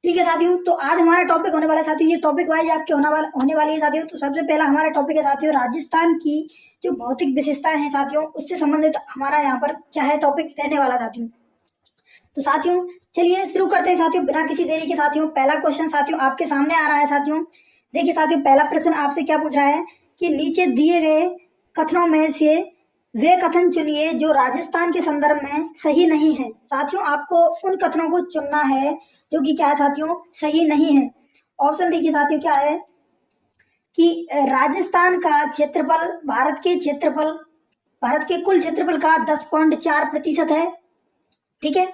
ठीक है साथियों, तो आज हमारा टॉपिक होने वाला है साथियों, ये टॉपिक वाइज आपके होने वाली है साथियों। तो सबसे पहला हमारा टॉपिक है साथियों राजस्थान की जो भौतिक विशेषताएं हैं साथियों, उससे संबंधित हमारा यहाँ पर क्या है टॉपिक रहने वाला साथियों। तो साथियों चलिए शुरू करते हैं साथियों बिना किसी देरी के। साथियों पहला क्वेश्चन साथियों आपके सामने आ रहा है साथियों। देखिए साथियों पहला प्रश्न आपसे क्या पूछ रहा है कि नीचे दिए गए कथनों में से वे कथन चुनिए जो राजस्थान के संदर्भ में सही नहीं है। साथियों आपको उन कथनों को चुनना है जो कि क्या है साथियों सही नहीं है। ऑप्शन देखिए साथियों क्या है कि राजस्थान का क्षेत्रफल भारत के कुल क्षेत्रफल का 10.4% है। ठीक है,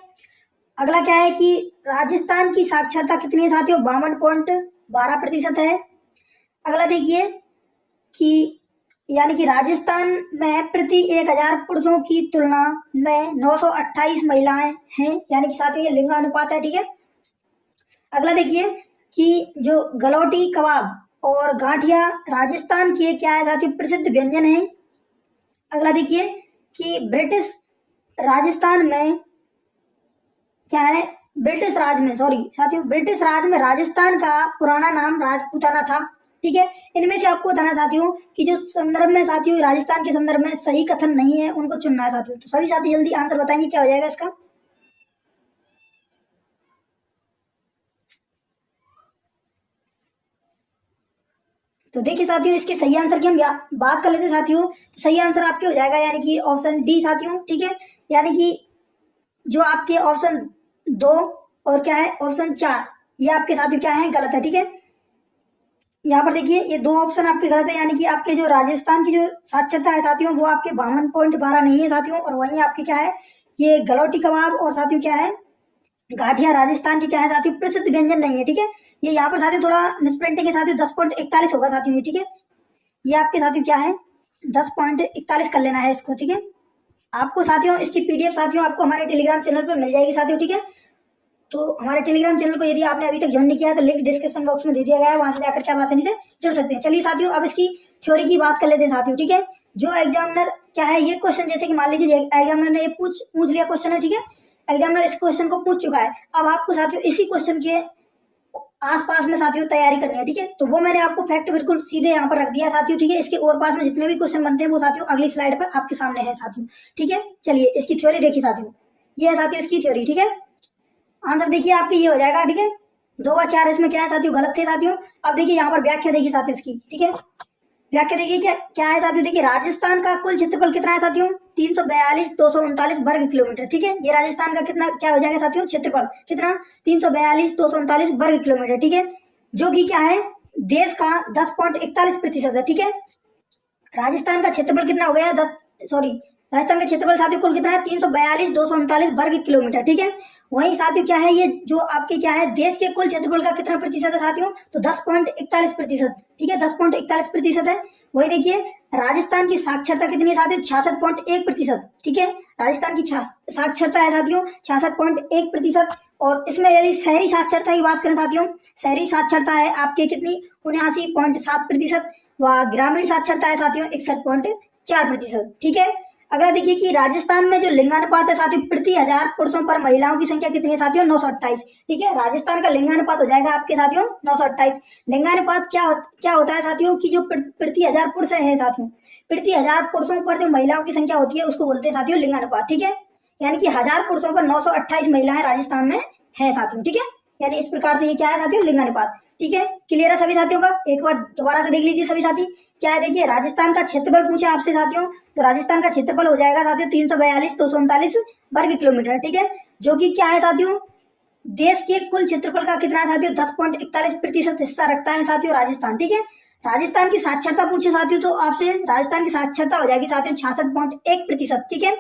अगला क्या है कि राजस्थान की साक्षरता कितनी है साथियों 52.12% है। अगला देखिए कि यानी कि राजस्थान में प्रति 1000 पुरुषों की तुलना में 928 महिलाएं हैं, यानी कि साथियों ये लिंगानुपात है। ठीक है, अगला देखिए कि जो गलौटी कबाब और गांठिया राजस्थान के क्या है साथियों प्रसिद्ध व्यंजन है। अगला देखिए कि ब्रिटिश राजस्थान में क्या है ब्रिटिश राज में राजस्थान का पुराना नाम राजपूताना था। ठीक है, इनमें से आपको बताना साथियों कि जो संदर्भ में साथियों राजस्थान के संदर्भ में सही कथन नहीं है उनको चुनना है साथियों। तो सभी साथी जल्दी आंसर बताएंगे क्या हो जाएगा इसका। तो देखिए साथियों इसके सही आंसर की हम बात कर लेते हैं साथियों। तो सही आंसर आपके हो जाएगा यानी कि ऑप्शन डी साथियों। ठीक है, यानी कि जो आपके ऑप्शन 2 और क्या है ऑप्शन 4 ये आपके साथियों क्या है गलत है। ठीक है, यहाँ पर देखिए ये 2 ऑप्शन आपके गलत है, यानी कि आपके जो राजस्थान की जो साक्षरता है साथियों वो आपके 52.12 नहीं है साथियों। और वहीं आपके क्या है ये गलौटी कबाब और साथियों क्या है गाठिया राजस्थान की क्या है साथियों प्रसिद्ध व्यंजन नहीं है। ठीक है, ये यहाँ पर साथियों थोड़ा मिसप्रिंटिंग है साथियों 10.41 होगा साथियों ये। ठीक है, ये आपके साथियों क्या है 10.41 कर लेना है इसको। ठीक है, आपको साथियों इसकी पीडीएफ साथियों आपको हमारे टेलीग्राम चैनल पर मिल जाएगी साथियों। ठीक है, तो हमारे टेलीग्राम चैनल को यदि आपने अभी तक ज्वाइन नहीं किया है तो लिंक डिस्क्रिप्शन बॉक्स में दे दिया गया है, वहां से जाकर के आप आसानी से जुड़ सकते हैं। चलिए साथियों अब इसकी थ्योरी की बात कर लेते हैं साथियों। ठीक है, जो एग्जामिनर क्या है ये क्वेश्चन जैसे कि मान लीजिए एग्जामिनर ने ये पूछ लिया क्वेश्चन है। ठीक है, एग्जामिनर इस क्वेश्चन को पूछ चुका है, अब आपको साथियों इसी क्वेश्चन के आसपास में साथियों तैयारी करनी है। ठीक है, तो वो मैंने आपको फैक्ट बिल्कुल सीधे यहाँ पर रख दिया साथियों। ठीक है, इसके और पास में जितने भी क्वेश्चन बनते हैं वो साथियों अगली स्लाइड पर आपके सामने है साथियों। ठीक है, चलिए इसकी थ्योरी देखिए साथियों, ये है साथियों इसकी थ्योरी। ठीक है, आंसर देखिए आपके ये हो जाएगा। ठीक है, 2 व 4 इसमें क्या है साथियों गलत थे साथियों। अब देखिए यहाँ पर व्याख्या देखिए साथियों इसकी। ठीक है, व्याख्या देखिए क्या है साथियों। देखिए राजस्थान का कुल क्षेत्रफल कितना है साथियों 342,239 वर्ग किलोमीटर। ठीक है, ये राजस्थान का कितना क्या हो जाएगा साथियों क्षेत्रफल कितना 342,239 वर्ग किलोमीटर। ठीक है, जो कि क्या है देश का 10.41% है। ठीक है, राजस्थान का क्षेत्रफल कितना हो गया राजस्थान का क्षेत्रफल साथियों कुल कितना है 342,239 वर्ग किलोमीटर। ठीक है, वही साथियों क्या है ये जो आपके क्या है देश के कुल क्षेत्रफल का कितना प्रतिशत है साथियों तो 10.41%। ठीक है, 10.41% है। वही देखिए राजस्थान की साक्षरता कितनी है साथियों 66.1%। ठीक है, राजस्थान की साक्षरता है साथियों 66.1%। और इसमें यदि शहरी साक्षरता की बात करें साथियों, शहरी साक्षरता है आपके कितनी 79.7% व ग्रामीण साक्षरता है साथियों 61.4%। ठीक है, अगर देखिए कि राजस्थान में जो लिंगानुपात है साथियों प्रति 1000 पुरुषों पर महिलाओं की संख्या कितनी है साथियों 928। ठीक है, राजस्थान का लिंगानुपात हो जाएगा आपके साथियों 928। लिंगानुपात क्या होता है साथियों कि जो प्रति 1000 पुरुष है साथियों प्रति 1000 पुरुषों पर जो महिलाओं की संख्या होती है उसको बोलते हैं साथियों लिंगानुपात। ठीक है, यानी कि 1000 पुरुषों पर 928 महिलाएं राजस्थान में है साथियों। ठीक है, यानी इस प्रकार से ये क्या है साथियों लिंगानुपात। ठीक है, क्लियर है सभी साथियों का। एक बार दोबारा से देख लीजिए सभी साथी क्या है। देखिए राजस्थान का क्षेत्रफल पूछा आपसे साथियों, तो राजस्थान का क्षेत्रफल हो जाएगा साथियों 342,239 वर्ग किलोमीटर। ठीक है, जो कि क्या है साथियों देश के कुल क्षेत्रफल का कितना है साथियों 10.41% हिस्सा रखता है साथियों राजस्थान। ठीक है, राजस्थान की साक्षरता पूछे साथियों तो आपसे राजस्थान की साक्षरता हो जाएगी साथियों 66.1%। ठीक है,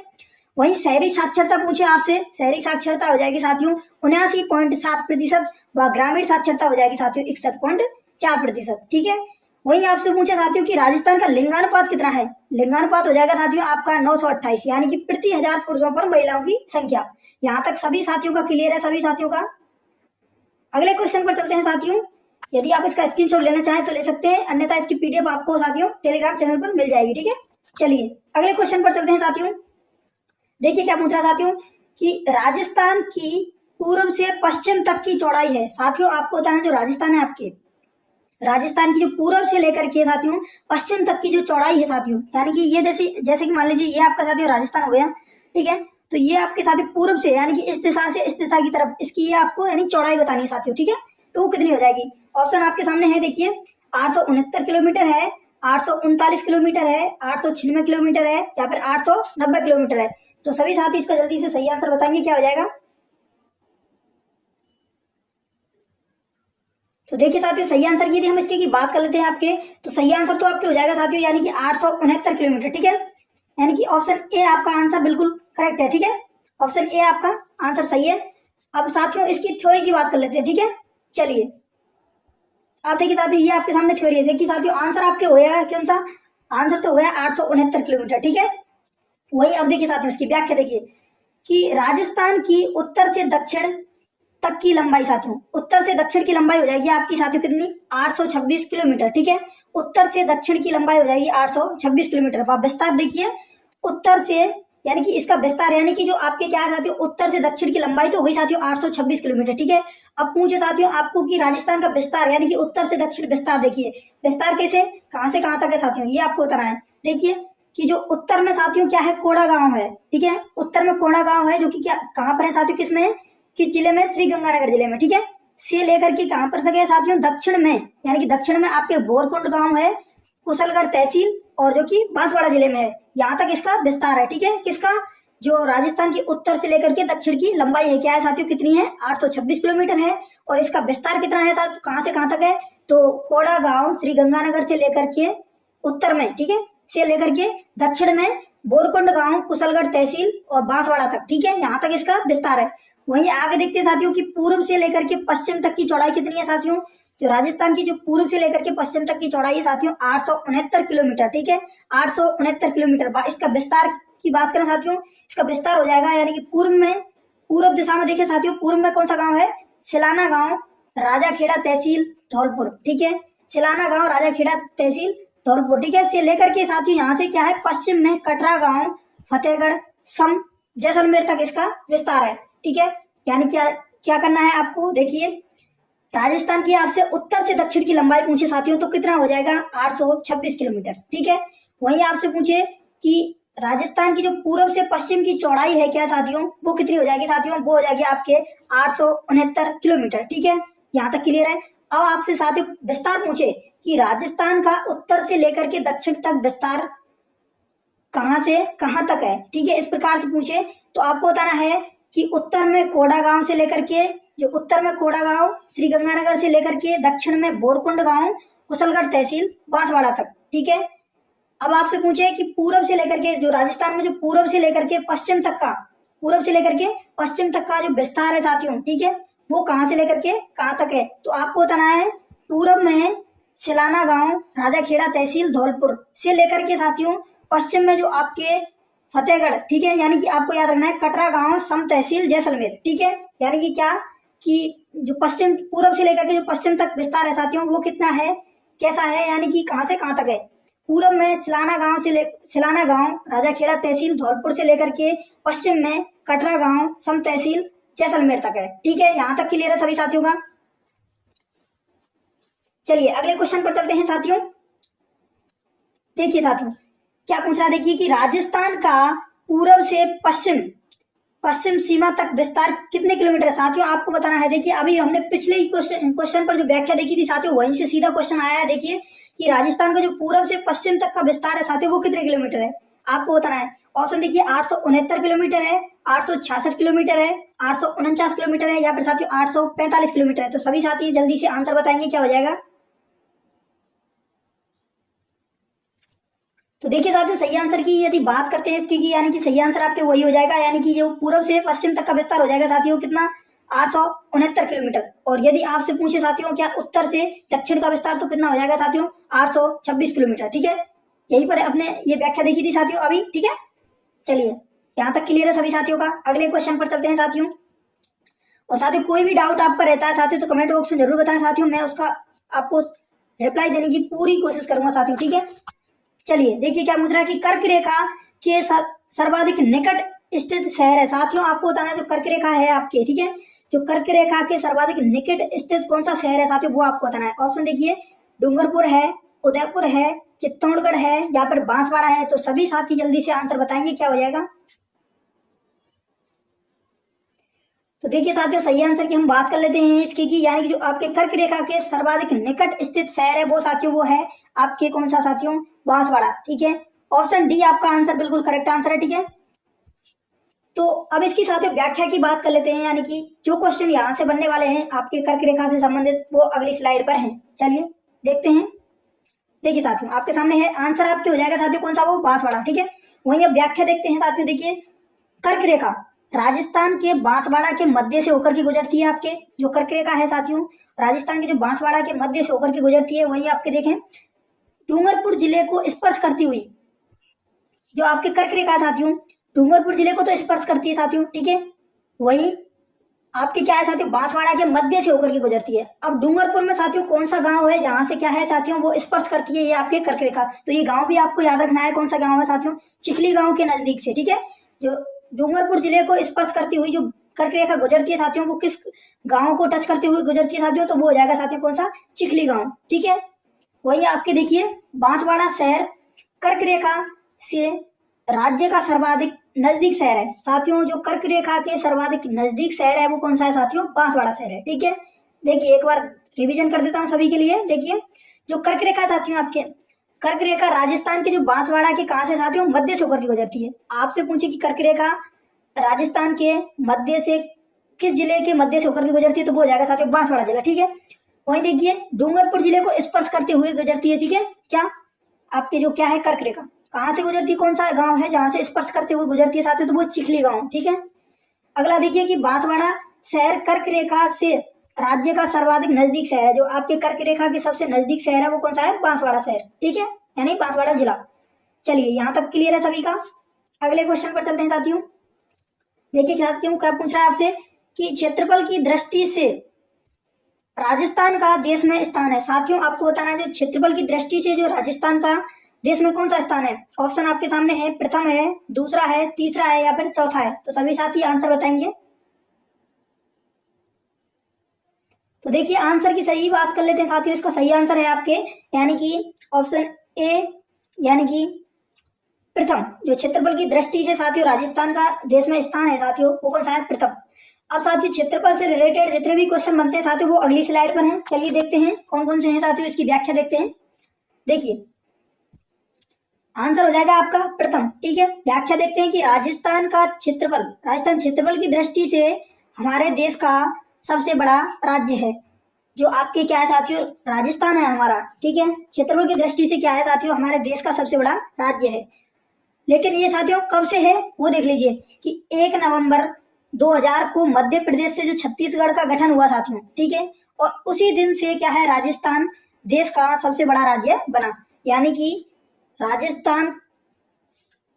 वही शहरी साक्षरता पूछे आपसे, शहरी साक्षरता हो जाएगी साथियों 79.7% व ग्रामीण साक्षरता हो जाएगी साथियों 61.4%। ठीक है, वही आपसे पूछा साथियों कि राजस्थान का लिंगानुपात कितना है, लिंगानुपात हो जाएगा साथियों आपका 928, यानी कि प्रति 1000 पुरुषों पर महिलाओं की संख्या। यहाँ तक सभी साथियों का क्लियर है सभी साथियों का। अगले क्वेश्चन पर चलते हैं साथियों। यदि आप इसका स्क्रीनशॉट लेना चाहें तो ले सकते हैं, अन्यथा इसकी पीडीएफ आपको साथियों टेलीग्राम चैनल पर मिल जाएगी। ठीक है, चलिए अगले क्वेश्चन पर चलते हैं साथियों। देखिए क्या पूछ रहा है साथियों कि राजस्थान की पूर्व से पश्चिम तक की चौड़ाई है। साथियों आपको बताना जो राजस्थान है आपके, राजस्थान की जो पूर्व से लेकर के साथियों पश्चिम तक की जो चौड़ाई है साथियों, यानी कि ये जैसे कि मान लीजिए ये आपका साथियों राजस्थान हो गया, ठीक है। तो ये आपके साथियों पूर्व से यानी कि इस दिशा से इस दिशा की तरफ इसकी ये आपको यानी चौड़ाई बतानी है साथियों, ठीक है। तो वो कितनी हो जाएगी? ऑप्शन आपके सामने है, देखिए 869 किलोमीटर है, 839 किलोमीटर है, 896 किलोमीटर है, या फिर 890 किलोमीटर है। तो सभी साथी इसका जल्दी से सही आंसर बताएंगे, क्या हो जाएगा? तो देखिए साथियों सही आंसर की यदि हम इसकी बात कर लेते हैं आपके, तो सही आंसर तो आपके हो जाएगा साथियों यानी कि 869 किलोमीटर, ठीक है। यानी कि ऑप्शन ए आपका आंसर बिल्कुल करेक्ट है, ठीक है। ऑप्शन ए आपका आंसर सही है। अब साथियों इसकी थ्योरी की बात कर लेते हैं, ठीक है। चलिए आप देखिए साथियों ये आपके सामने थ्योरी है कि साथियों आंसर आपके हो गया कौन सा? आंसर तो हो गया 869 किलोमीटर, ठीक है। वही अब देखिए साथियों इसकी व्याख्या देखिए कि राजस्थान की उत्तर से दक्षिण तक की लंबाई साथियों, उत्तर से दक्षिण की लंबाई हो जाएगी आपकी साथियों कितनी? 826 किलोमीटर, ठीक है। उत्तर से दक्षिण की लंबाई हो जाएगी 826 किलोमीटर। आप विस्तार देखिए, उत्तर से यानी कि इसका विस्तार यानी कि जो आपके क्या है साथियों उत्तर से दक्षिण की लंबाई तो हो गई साथियों 826 किलोमीटर, ठीक है। अब पूछे साथियों आपको कि राजस्थान का विस्तार यानी कि उत्तर से दक्षिण विस्तार देखिए, विस्तार कैसे कहां से कहां तक है साथियों, ये आपको बताना है। देखिए कि जो उत्तर में साथियों क्या है, कोड़ा गांव है, ठीक है। उत्तर में कोड़ा गांव है जो कि क्या कहां पर है साथियों, किसमें है? किस जिले में? श्री गंगानगर जिले में, ठीक है। से लेकर के कहां पर तक है साथियों? दक्षिण में, यानी कि दक्षिण में आपके बोरकुंड गांव है, कुशलगढ़ तहसील और जो कि बांसवाड़ा जिले में है, यहाँ तक इसका विस्तार है, ठीक है। किसका? जो राजस्थान की उत्तर से लेकर के दक्षिण की लंबाई है क्या है साथियों, कितनी है? 826 किलोमीटर है। और इसका विस्तार कितना है साथियों, कहां से कहां तक है? तो कोड़ा गांव श्री गंगानगर से लेकर के उत्तर में, ठीक है, से लेकर के दक्षिण में बोरकुंड गांव, कुशलगढ़ तहसील और बांसवाड़ा तक, ठीक है, यहाँ तक इसका विस्तार है। वहीं आगे देखते हैं साथियों कि पूर्व से लेकर के पश्चिम तक की चौड़ाई कितनी है साथियों? जो राजस्थान की जो पूर्व से लेकर के पश्चिम तक की चौड़ाई है साथियों 869 किलोमीटर, ठीक है। 869 किलोमीटर। इसका विस्तार की बात करें साथियों, इसका विस्तार हो जाएगा यानी कि पूर्व में, पूर्व दिशा में देखिए साथियों, पूर्व में कौन सा गांव है? सिलाना गांव, राजाखेड़ा तहसील, धौलपुर, ठीक है। सिलाना गांव, राजाखेड़ा तहसील, धौलपुर, ठीक है। से लेकर के साथियों यहाँ से क्या है, पश्चिम में कटरा गांव, फतेहगढ़, सम, जैसलमेर तक इसका विस्तार है, ठीक है। यानी क्या क्या करना है आपको? देखिए राजस्थान की आपसे उत्तर से दक्षिण की लंबाई पूछे साथियों तो कितना हो जाएगा? 826 किलोमीटर, ठीक है। वहीं आपसे पूछे कि राजस्थान की जो पूर्व से पश्चिम की चौड़ाई है क्या साथियों, वो कितनी हो जाएगी साथियों? वो हो जाएगी आपके 869 किलोमीटर, ठीक है। यहाँ तक क्लियर है। अब आपसे साथियों विस्तार पूछे कि राजस्थान का उत्तर से लेकर के दक्षिण तक विस्तार कहां से कहां तक है, ठीक है। इस प्रकार से पूछे तो आपको बताना है कि उत्तर में कोड़ा गांव से लेकर के, जो उत्तर में कोड़ा गांव श्री गंगानगर से लेकर के दक्षिण में बोरकुंड गांव, कुशलगढ़ तहसील, बांसवाड़ा तक, ठीक है। अब आपसे पूछे कि पूर्व से लेकर के, जो राजस्थान में जो पूर्व से लेकर के पश्चिम तक का, पूर्व से लेकर के पश्चिम तक का जो विस्तार है साथियों, ठीक है, वो कहां से लेकर के कहां तक है? तो आपको बताना है पूर्व में सिलाना गांव, राजाखेड़ा तहसील, धौलपुर से लेकर के साथियों पश्चिम में जो आपके फतेहगढ़, ठीक है, यानी कि आपको याद रखना है कटरा गांव, सम तहसील, जैसलमेर, ठीक है। यानी कि क्या कि जो पश्चिम, पूर्व से लेकर के जो पश्चिम तक विस्तार है साथियों वो कितना है, कैसा है, यानी कि कहां से कहां तक है? पूर्व में सिलाना गांव, राजाखेड़ा तहसील, धौलपुर से लेकर के पश्चिम में कटरा गांव, सम तहसील, जैसलमेर तक है, ठीक है। यहाँ तक क्लियर है सभी साथियों का? चलिए अगले क्वेश्चन पर चलते हैं साथियों। देखिए साथियों क्या पूछ रहा है, देखिए कि राजस्थान का पूर्व से पश्चिम सीमा तक विस्तार कितने किलोमीटर है साथियों? आपको बताना है। देखिए अभी हमने पिछले ही क्वेश्चन पर जो व्याख्या देखी थी साथियों, वहीं से सीधा क्वेश्चन आया है। देखिए कि राजस्थान का जो पूर्व से पश्चिम तक का विस्तार है साथियों वो कितने किलोमीटर है, आपको बताना है। ऑप्शन देखिए 869 किलोमीटर है, 866 किलोमीटर है, 849 किलोमीटर है, या फिर साथियों 845 किलोमीटर है। तो सभी साथी जल्दी से आंसर बताएंगे, क्या हो जाएगा? तो देखिए साथियों सही आंसर की यदि बात करते हैं इसकी की, यानी कि सही आंसर आपके वही हो जाएगा, यानी कि जो पूर्व से पश्चिम तक का विस्तार हो जाएगा साथियों कितना? 869 किलोमीटर। और यदि आपसे पूछे साथियों क्या उत्तर से दक्षिण का विस्तार तो कितना हो जाएगा साथियों? 826 किलोमीटर, ठीक है। यही पर अपने ये व्याख्या देखी थी साथियों अभी, ठीक है। चलिए यहाँ तक क्लियर है सभी साथियों का? अगले क्वेश्चन पर चलते हैं साथियों। और साथियों कोई भी डाउट आपका रहता है साथियों तो कमेंट बॉक्स में जरूर बताएं साथियों, मैं उसका आपको रिप्लाई देने की पूरी कोशिश करूंगा साथियों, ठीक है। चलिए देखिए क्या पूछ रहा है कि कर्क रेखा के सर्वाधिक निकट स्थित शहर है साथियों। आपको बताना है जो कर्क रेखा है आपके, ठीक है, जो कर्क रेखा के सर्वाधिक निकट स्थित कौन सा शहर है साथियों, वो आपको बताना है। ऑप्शन देखिए, डूंगरपुर है, उदयपुर है, चित्तौड़गढ़ है या फिर बांसवाड़ा है। तो सभी साथी जल्दी से आंसर बताएंगे, क्या हो जाएगा। तो देखिए साथियों, सही आंसर की हम बात कर लेते हैं इसकी की, यानी कि जो आपके कर्क रेखा के सर्वाधिक निकट स्थित शहर है वो साथियों वो है आपके कौन सा साथियों, बांसवाड़ा। ठीक है, ऑप्शन डी आपका आंसर बिल्कुल करेक्ट आंसर है। ठीक है, तो अब इसकी साथियों व्याख्या की बात कर लेते हैं, यानी कि जो क्वेश्चन यहाँ से बनने वाले हैं आपके कर्क रेखा से संबंधित वो अगली स्लाइड पर हैं। चलिए देखते हैं। देखिए साथियों, आपके सामने है आंसर आपके हो जाएगा साथियों कौन सा, वो बांसवाड़ा। ठीक है, वहीं अब व्याख्या देखते हैं साथियों। देखिए, कर्क रेखा राजस्थान के बांसवाड़ा के मध्य से होकर के गुजरती है। आपके जो कर्क रेखा है साथियों, राजस्थान के जो बांसवाड़ा के मध्य से होकर के गुजरती है, वहीं आपके देखें डूंगरपुर जिले को स्पर्श करती हुई जो आपके कर्क रेखा साथियों, डूंगरपुर जिले को तो स्पर्श करती है साथियों। ठीक है, वही आपके क्या है साथियों, बांसवाड़ा के मध्य से होकर के गुजरती है। अब डूंगरपुर में साथियों कौन सा गांव है जहां से क्या है साथियों, वो स्पर्श करती है ये आपके कर्क रेखा। तो ये गांव भी आपको याद रखना है, कौन सा गांव है साथियों, चिखली गांव के नजदीक से। ठीक है, जो डूंगरपुर जिले को स्पर्श करती हुई जो कर्क रेखा गुजरती है साथियों, वो किस गांव को टच करते हुए गुजरती है साथियों, तो वो हो जाएगा साथियों कौन सा, चिखली गांव। ठीक है, वही आपके देखिए बांसवाड़ा शहर कर्क रेखा से राज्य का सर्वाधिक नजदीक शहर है साथियों। जो कर्क रेखा के सर्वाधिक नजदीक शहर है वो कौन सा है साथियों, बांसवाड़ा शहर है। ठीक है, देखिए एक बार रिवीजन कर देता हूँ सभी के लिए। देखिए, जो कर्क रेखा साथियों आपके कर्क रेखा राजस्थान के जो बांसवाड़ा के कहां से साथियों, मध्य से होकर के गुजरती है। आपसे पूछे कि कर्क रेखा राजस्थान के मध्य से किस जिले के मध्य से होकर के गुजरती है, तो वो हो जाएगा साथियों बांसवाड़ा जिला। ठीक है, वहीं देखिए डूंगरपुर जिले को स्पर्श करते हुए गुजरती है। ठीक है, क्या आपके जो क्या है कर्क रेखा कहां से गुजरती है, कौन सा गांव है जहां से स्पर्श करते हुए गुजरती है साथियों, तो वो चिखली गांव। ठीक है, अगला देखिए कि बांसवाड़ा शहर कर्क रेखा से राज्य का सर्वाधिक नजदीक शहर है। जो आपके कर्क रेखा के सबसे नजदीक शहर है वो कौन सा है, बांसवाड़ा शहर। ठीक है, यानी बांसवाड़ा जिला। चलिए यहाँ तक क्लियर है सभी का। अगले क्वेश्चन पर चलते हैं साथियों। देखिए साथियों, क्या पूछ रहा है आपसे कि क्षेत्रफल की दृष्टि से राजस्थान का देश में स्थान है। साथियों आपको बताना है जो क्षेत्रफल की दृष्टि से जो राजस्थान का देश में कौन सा स्थान है। ऑप्शन आपके सामने है, प्रथम है, दूसरा है, तीसरा है या फिर चौथा है। तो सभी साथी आंसर बताएंगे। तो देखिए आंसर की सही बात कर लेते हैं साथियों। इसका सही आंसर है आपके यानी कि ऑप्शन ए, यानी कि प्रथम। जो क्षेत्रफल की दृष्टि से साथियों राजस्थान का देश में स्थान है साथियों, वो कौन सा है, प्रथम। अब साथियों क्षेत्रफल से रिलेटेड जितने भी क्वेश्चन बनते हैं साथियों वो अगली स्लाइड पर हैं। चलिए देखते हैं कौन कौन से हैं साथियों, इसकी व्याख्या देखते हैं। देखिए आंसर हो जाएगा आपका प्रथम। ठीक है, व्याख्या देखते हैं कि राजस्थान क्षेत्रफल की दृष्टि से हमारे देश का सबसे बड़ा राज्य है। जो आपके क्या है साथियों, राजस्थान है हमारा। ठीक है, क्षेत्रफल की दृष्टि से क्या है साथियों, हमारे देश का सबसे बड़ा राज्य है। लेकिन ये साथियों कब से है वो देख लीजिए कि 1 नवंबर 2000 को मध्य प्रदेश से जो छत्तीसगढ़ का गठन हुआ साथियों। ठीक है, और उसी दिन से क्या है राजस्थान देश का सबसे बड़ा राज्य बना। यानी कि राजस्थान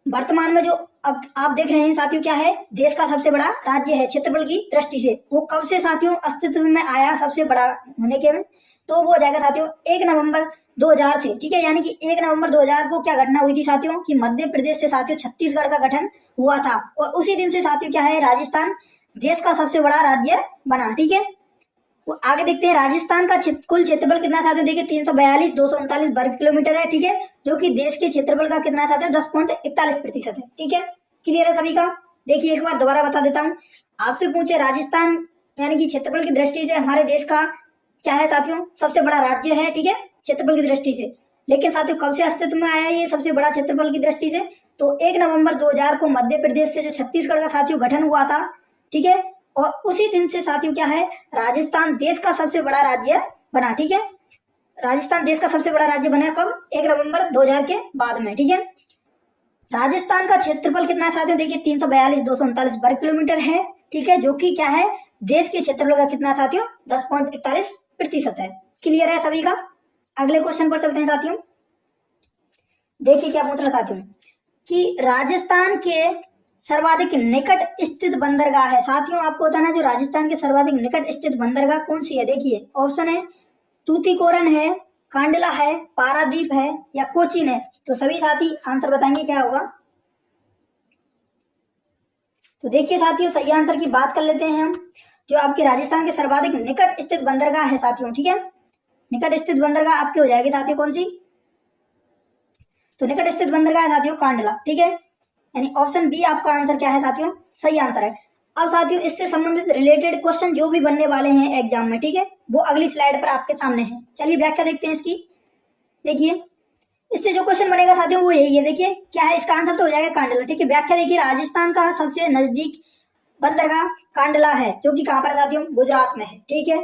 वर्तमान में जो अब आप देख रहे हैं साथियों क्या है, देश का सबसे बड़ा राज्य है क्षेत्रफल की दृष्टि से। वो कब से साथियों अस्तित्व में आया सबसे बड़ा होने के में, तो वो हो जाएगा साथियों 1 नवंबर 2000 से। ठीक है, यानी कि 1 नवंबर 2000 को क्या घटना हुई थी साथियों कि मध्य प्रदेश से साथियों छत्तीसगढ़ का गठन हुआ था, और उसी दिन से साथियों क्या है राजस्थान देश का सबसे बड़ा राज्य बना। ठीक है, वो आगे देखते हैं राजस्थान का कुल क्षेत्रफल कितना साथियों, देखिए 342,239 वर्ग किलोमीटर है। ठीक है, जो कि देश के क्षेत्रफल का कितना साथियों 10.41% है। ठीक है, क्लियर है सभी का। देखिए एक बार दोबारा बता देता हूँ, आपसे पूछे राजस्थान यानी कि क्षेत्रफल की दृष्टि से हमारे देश का क्या है साथियों, सबसे बड़ा राज्य है। ठीक है, क्षेत्रफल की दृष्टि से। लेकिन साथियों कब से अस्तित्व में आया ये सबसे बड़ा क्षेत्रफल की दृष्टि से, तो 1 नवंबर 2000 को मध्य प्रदेश से जो छत्तीसगढ़ का साथियों गठन हुआ था। ठीक है, और उसी दिन से साथियों क्या है राजस्थान देश का सबसे बड़ा राज्य बना। ठीक है, राजस्थान देश का सबसे बड़ा राज्य बना कब, 1 नवंबर 2000 के बाद में। ठीक है, राजस्थान का क्षेत्रफल कितना है साथियों, देखिए 342,239 वर्ग किलोमीटर है। ठीक है, जो कि क्या है देश के क्षेत्रफल का कितना साथियों 10.41% है। क्लियर है सभी का। अगले क्वेश्चन पर चलते हैं साथियों। देखिए क्या पूछ रहा साथियों कि राजस्थान के सर्वाधिक निकट स्थित बंदरगाह है। साथियों आपको बताना है जो राजस्थान के सर्वाधिक निकट स्थित बंदरगाह कौन सी है। देखिए ऑप्शन है तूतीकोरन है, कांडला है, पारादीप है या कोचीन है। तो सभी साथी आंसर बताएंगे क्या होगा। तो देखिए साथियों सही आंसर की बात कर लेते हैं हम। जो आपके राजस्थान के सर्वाधिक निकट स्थित बंदरगाह है साथियों, ठीक है। निकट स्थित बंदरगाह आपके हो जाएगी साथियों कौन सी, तो निकट स्थित बंदरगाह साथियों कांडला, ठीक है। यानी ऑप्शन बी आपका आंसर क्या है साथियों, सही आंसर है। अब साथियों इससे संबंधित रिलेटेड क्वेश्चन जो भी बनने वाले हैं एग्जाम में, ठीक है, वो अगली स्लाइड पर आपके सामने है। चलिए व्याख्या देखते हैं इसकी। देखिए इससे जो क्वेश्चन बनेगा साथियों वो यही है। देखिए क्या है इसका आंसर, तो हो जाएगा कांडला, ठीक है। व्याख्या देखिए, राजस्थान का सबसे नजदीक बंदरगाह कांडला है, जो कि कहाँ पर है साथियों, गुजरात में है, ठीक है।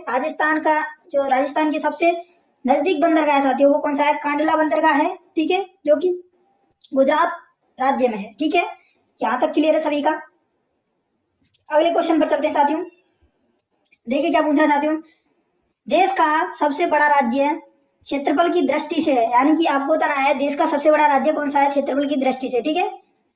राजस्थान की सबसे नजदीक बंदरगाह है साथियों वो कौन सा है, कांडला बंदरगाह है, ठीक है, जो कि गुजरात राज्य में है, ठीक है। यहाँ तक क्लियर है सभी का। अगले क्वेश्चन पर चलते हैं साथियों। देखिए क्या पूछ रहा है साथियों, देश का सबसे बड़ा राज्य क्षेत्रफल की दृष्टि से है, यानी कि आपको बताना है देश का सबसे बड़ा राज्य कौन सा है क्षेत्रफल की दृष्टि से, ठीक है।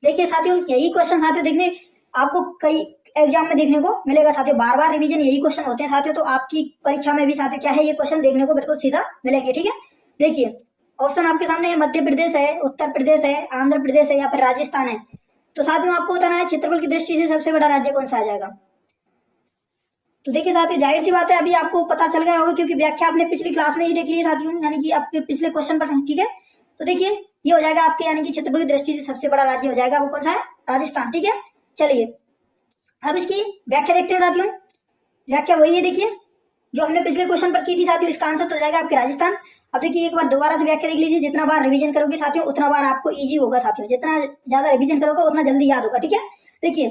देखिए साथियों यही क्वेश्चन साथियों देखने आपको कई एग्जाम में देखने को मिलेगा साथियों, बार बार रिवीजन यही क्वेश्चन होते हैं साथियों। तो आपकी परीक्षा में भी साथियों क्या है, ये क्वेश्चन देखने को बिल्कुल सीधा मिलेंगे, ठीक है। देखिए ऑप्शन आपके सामने है, मध्य प्रदेश है, उत्तर प्रदेश है, आंध्र प्रदेश है या फिर राजस्थान है। तो साथियों आपको बताना है क्षेत्रफल की दृष्टि से सबसे बड़ा राज्य कौन सा आ जाएगा। तो देखिए साथियों जाहिर सी बात है अभी आपको पता चल गया होगा, क्योंकि व्याख्या आपने पिछली क्लास में ही देख ली है साथियों, यानी कि आपके पिछले क्वेश्चन पर, ठीक है। तो देखिए ये हो जाएगा आपके, यानी कि क्षेत्रफल की दृष्टि से सबसे बड़ा राज्य हो जाएगा वो कौन सा है, राजस्थान, ठीक है। चलिए अब इसकी व्याख्या देखते हैं साथियों। व्याख्या वही है देखिए जो हमने पिछले क्वेश्चन पर की थी साथियों, इसका आंसर तो हो जाएगा आपके राजस्थान। अब देखिए एक बार दोबारा से व्याख्या देख लीजिए, जितना बार रिवीजन करोगे साथियों उतना बार आपको इजी होगा साथियों, जितना ज्यादा रिवीजन करोगे उतना जल्दी याद होगा, ठीक है। देखिए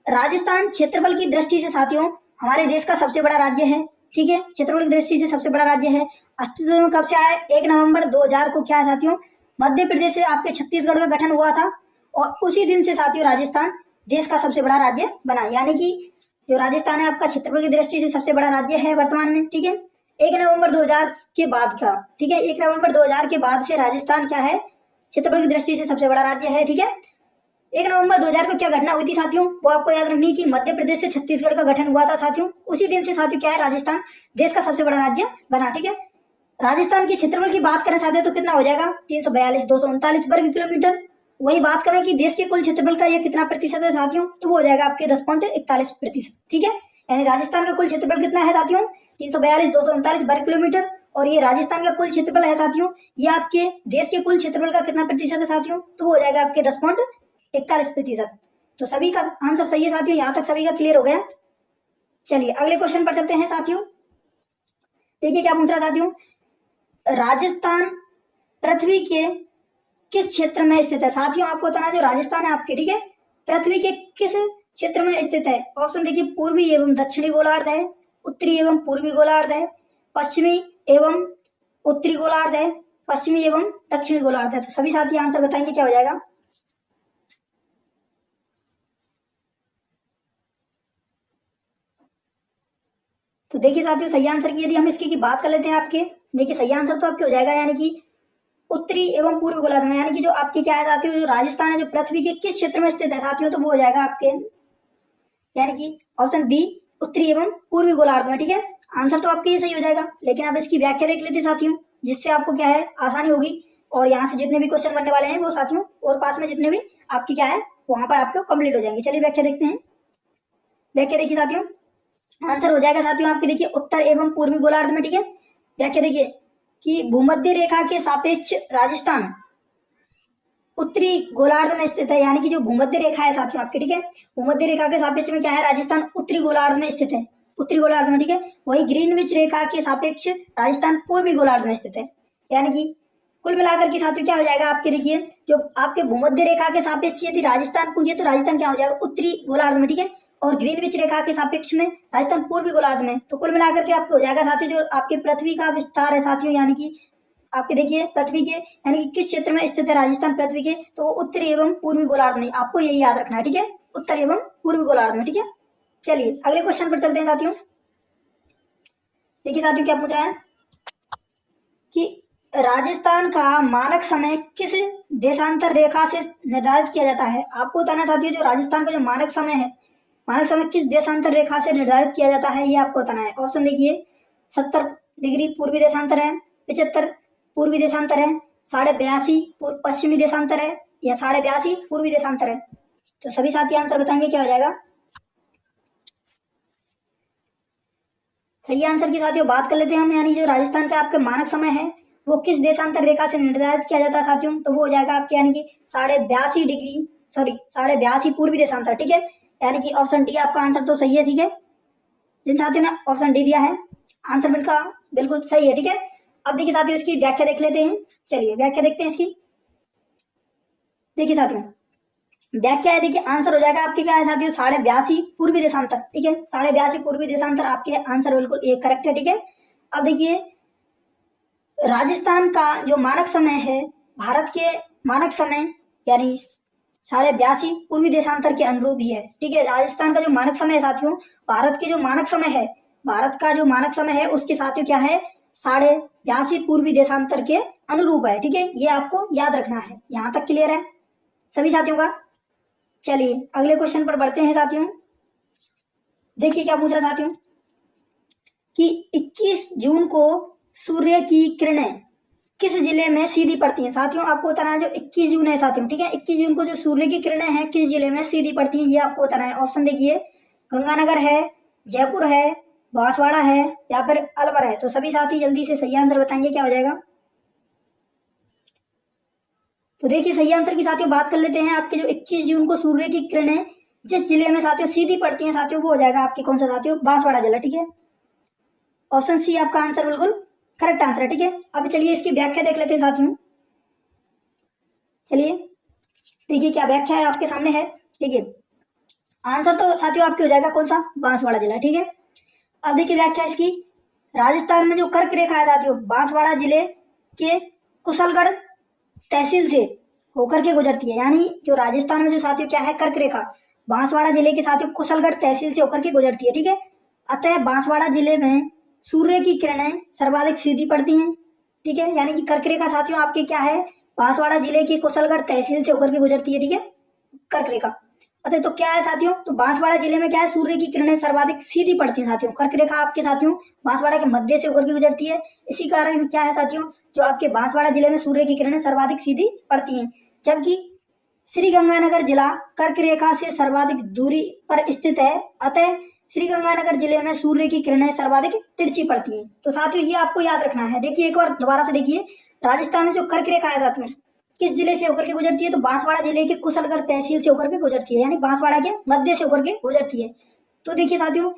राजस्थान क्षेत्रफल की दृष्टि से साथियों हमारे देश का सबसे बड़ा राज्य है, ठीक है। क्षेत्रफल की दृष्टि से सबसे बड़ा राज्य है। अस्तित्व में कब से आया, 1 नवंबर 2000 को क्या है साथियों, मध्य प्रदेश से आपके छत्तीसगढ़ का गठन हुआ था, और उसी दिन से साथियों राजस्थान देश का सबसे बड़ा राज्य बना। यानी कि जो राजस्थान है आपका क्षेत्रफल की दृष्टि से सबसे बड़ा राज्य है वर्तमान में, ठीक है। 1 नवंबर 2000 के बाद का, ठीक है, 1 नवंबर 2000 के बाद से राजस्थान क्या है, क्षेत्रफल की दृष्टि से सबसे बड़ा राज्य है, ठीक है। 1 नवंबर 2000 को क्या घटना हुई थी साथियों, वो आपको याद रखनी है कि मध्य प्रदेश से छत्तीसगढ़ का गठन हुआ था साथियों, उसी दिन से साथियों क्या है, राजस्थान देश का सबसे बड़ा राज्य बना, ठीक है। राजस्थान की क्षेत्रफल की बात करें साथियों तो कितना हो जाएगा, 342,239 वर्ग किलोमीटर। वही बात करें कि देश के कुल क्षेत्रफल का ये कितना प्रतिशत है साथियों, तो वो हो जाएगा आपके 10.41%, ठीक है। यानी राजस्थान का कुल क्षेत्रफल कितना है साथियों, 342,239 वर्ग किलोमीटर, और ये राजस्थान का कुल क्षेत्रफल है साथियों, ये आपके देश के कुल क्षेत्रफल का कितना प्रतिशत है साथियों, तो वो हो जाएगा आपके 10.41%। तो सभी का आंसर सही है साथियों, यहाँ तक सभी का क्लियर हो गया। चलिए अगले क्वेश्चन पर चलते हैं साथियों। देखिए क्या पूछ रहा साथियों, राजस्थान पृथ्वी के किस क्षेत्र में स्थित है। साथियों आपको बताना जो राजस्थान है आपके, ठीक है, पृथ्वी के किस क्षेत्र में स्थित है। ऑप्शन देखिए, पूर्वी एवं दक्षिणी गोलार्ध है, उत्तरी एवं पूर्वी गोलार्ध है, पश्चिमी एवं उत्तरी गोलार्ध है, पश्चिमी एवं दक्षिणी गोलार्ध है। तो सभी साथी आंसर बताएंगे क्या हो जाएगा। तो देखिए साथियों सही आंसर की यदि हम इसकी बात कर लेते हैं आपके, देखिए सही आंसर तो आपके हो जाएगा, यानी कि उत्तरी एवं पूर्वी गोलार्ध में। यानी कि जो आपके क्या है साथियों, जो राजस्थान है जो पृथ्वी के किस क्षेत्र में स्थित है साथियों, तो वो हो जाएगा आपके, यानी कि ऑप्शन बी उत्तरी एवं पूर्वी गोलार्ध में, ठीक है। आंसर तो आपके ये सही हो जाएगा, लेकिन अब इसकी व्याख्या देख लेते साथियों, जिससे आपको क्या है आसानी होगी, और यहाँ से जितने भी क्वेश्चन बनने वाले हैं वो साथियों और पास में जितने भी आपकी क्या है वहां पर आपको कंप्लीट हो जाएंगे। चलिए व्याख्या देखते हैं। व्याख्या देखिए साथियों, आंसर हो जाएगा साथियों आपके देखिए उत्तर एवं पूर्वी गोलार्ध में, ठीक है। व्याख्या देखिए कि भूमध्य रेखा के सापेक्ष राजस्थान उत्तरी गोलार्ध में स्थित है। यानी कि जो भूमध्य रेखा है साथियों आपके, ठीक है, भूमध्य रेखा के सापेक्ष में क्या है, राजस्थान उत्तरी गोलार्ध में स्थित है, उत्तरी गोलार्ध में, ठीक है। वही ग्रीनविच रेखा के सापेक्ष राजस्थान पूर्वी गोलार्ध में स्थित है। यानी कि कुल मिलाकर के साथियों क्या हो जाएगा आपके, देखिए जो आपके भूमध्य रेखा के सापेक्ष यदि राजस्थान पूछे तो राजस्थान क्या हो जाएगा, उत्तरी गोलार्ध में, ठीक है, और ग्रीनविच रेखा के सापेक्ष में राजस्थान पूर्वी गोलार्ध में। तो कुल मिलाकर के आपको हो जाएगा साथियों जो आपके पृथ्वी का विस्तार है साथियों, यानी कि आपके देखिए पृथ्वी के, यानी कि किस क्षेत्र में स्थित है राजस्थान पृथ्वी के, तो वो उत्तरी एवं पूर्वी गोलार्ध में, आपको यही याद रखना है, ठीक है, उत्तर एवं पूर्वी गोलार्ध में, ठीक है। चलिए अगले क्वेश्चन पर चलते हैं साथियों। देखिए साथियों क्या पूछ रहा है कि राजस्थान का मानक समय किस देशांतर रेखा से निर्धारित किया जाता है। आपको बताना साथियों जो राजस्थान का जो मानक समय है, मानक समय किस देशांतर रेखा से निर्धारित किया जाता है, ये आपको बताना है। ऑप्शन देखिए, 70 डिग्री पूर्वी देशांतर है, 75 पूर्वी देशांतर है, 82.5 पश्चिमी देशांतर है, या 82.5 पूर्वी देशांतर है। तो सभी साथी आंसर बताएंगे क्या हो जाएगा। सही आंसर की साथियों बात कर लेते हैं हम, यानी जो राजस्थान का आपका मानक समय है वो किस देशांतर रेखा से निर्धारित किया जाता है साथियों, तो वो हो जाएगा आपके यानी कि 82.5 पूर्वी देशांतर, ठीक है। यानी कि ऑप्शन डी आपका आंसर तो सही है, ठीक है। जिन साथियों ने ऑप्शन डी दिया है आंसर बिल्कुल सही है, ठीक है। अब देखिए साथियों इसकी व्याख्या देख लेते हैं, चलिए व्याख्या देखते हैं इसकी। देखिए साथियों व्याख्या है, देखिए आंसर हो जाएगा आपके क्या है साथियों 82.5 पूर्वी देशांतर, ठीक है। 82.5 पूर्वी देशांतर आपके आंसर बिल्कुल एक करेक्ट है, ठीक है। अब देखिए राजस्थान का जो मानक समय है भारत के मानक समय यानी 82.5 पूर्वी देशांतर के अनुरूप ही है, ठीक है। राजस्थान का जो मानक समय है साथियों भारत के जो मानक समय है, भारत का जो मानक समय है उसके साथियों क्या है 82.5 पूर्वी देशांतर के अनुरूप है, ठीक है। ये आपको याद रखना है। यहां तक क्लियर है सभी साथियों का। चलिए अगले क्वेश्चन पर बढ़ते हैं साथियों। देखिए क्या पूछ रहा साथियों कि 21 जून को सूर्य की किरणें किस जिले में सीधी पड़ती हैं। साथियों आपको बताना है जो 21 जून है साथियों, ठीक है, 21 जून को जो सूर्य की किरणें हैं किस जिले में सीधी पड़ती हैं ये आपको बताना है। ऑप्शन देखिए गंगानगर है, जयपुर है, बांसवाड़ा है या फिर अलवर है। तो सभी साथी जल्दी से सही आंसर बताएंगे क्या हो जाएगा। तो देखिए सही आंसर की साथियों बात कर लेते हैं। आपके जो 21 जून को सूर्य की किरणें जिस जिले में साथियों सीधी पड़ती हैं साथियों वो हो जाएगा आपके कौन सा साथियों बांसवाड़ा जिला, ठीक है। ऑप्शन सी आपका आंसर बिल्कुल करेक्ट आंसर है, ठीक है। अब चलिए इसकी व्याख्या देख लेते हैं साथियों। चलिए देखिए क्या व्याख्या है आपके सामने है, देखिए आंसर तो साथियों आपके हो जाएगा कौन सा बांसवाड़ा जिला, ठीक है। अब देखिए व्याख्या इसकी, राजस्थान में जो कर्क रेखा है साथियों बांसवाड़ा जिले के कुशलगढ़ तहसील से होकर के गुजरती है। यानी जो राजस्थान में जो साथियों क्या है कर्क रेखा बांसवाड़ा जिले के साथियों कुशलगढ़ तहसील से होकर के गुजरती है, ठीक है। अतः बांसवाड़ा जिले में सूर्य की किरणें सर्वाधिक सीधी पड़ती हैं, ठीक है। यानी कि कर्क रेखा साथियों आपके क्या है बांसवाड़ा जिले की कुशलगढ़ तहसील से होकर के गुजरती है, ठीक है, कर्क रेखा। अतः तो क्या है साथियों तो बांसवाड़ा जिले में क्या है सूर्य की किरणें सर्वाधिक सीधी पड़ती हैं साथियों। कर्क रेखा आपके साथियों बांसवाड़ा के मध्य से होकर के गुजरती है, इसी कारण क्या है साथियों जो आपके बांसवाड़ा जिले में सूर्य की किरणें सर्वाधिक सीधी पड़ती हैं। जबकि श्री गंगानगर जिला कर्क रेखा से सर्वाधिक दूरी पर स्थित है, अतः श्री गंगानगर जिले में सूर्य की किरणें सर्वाधिक तिरछी पड़ती हैं। तो साथियों ये आपको याद रखना है। देखिए एक बार दोबारा से देखिए, राजस्थान में जो कर्क रेखा है साथियों किस जिले से होकर के गुजरती है, तो बांसवाड़ा जिले के कुशलगढ़ तहसील से होकर के गुजरती है, यानी बांसवाड़ा के मध्य से होकर के गुजरती है। तो देखिए साथियों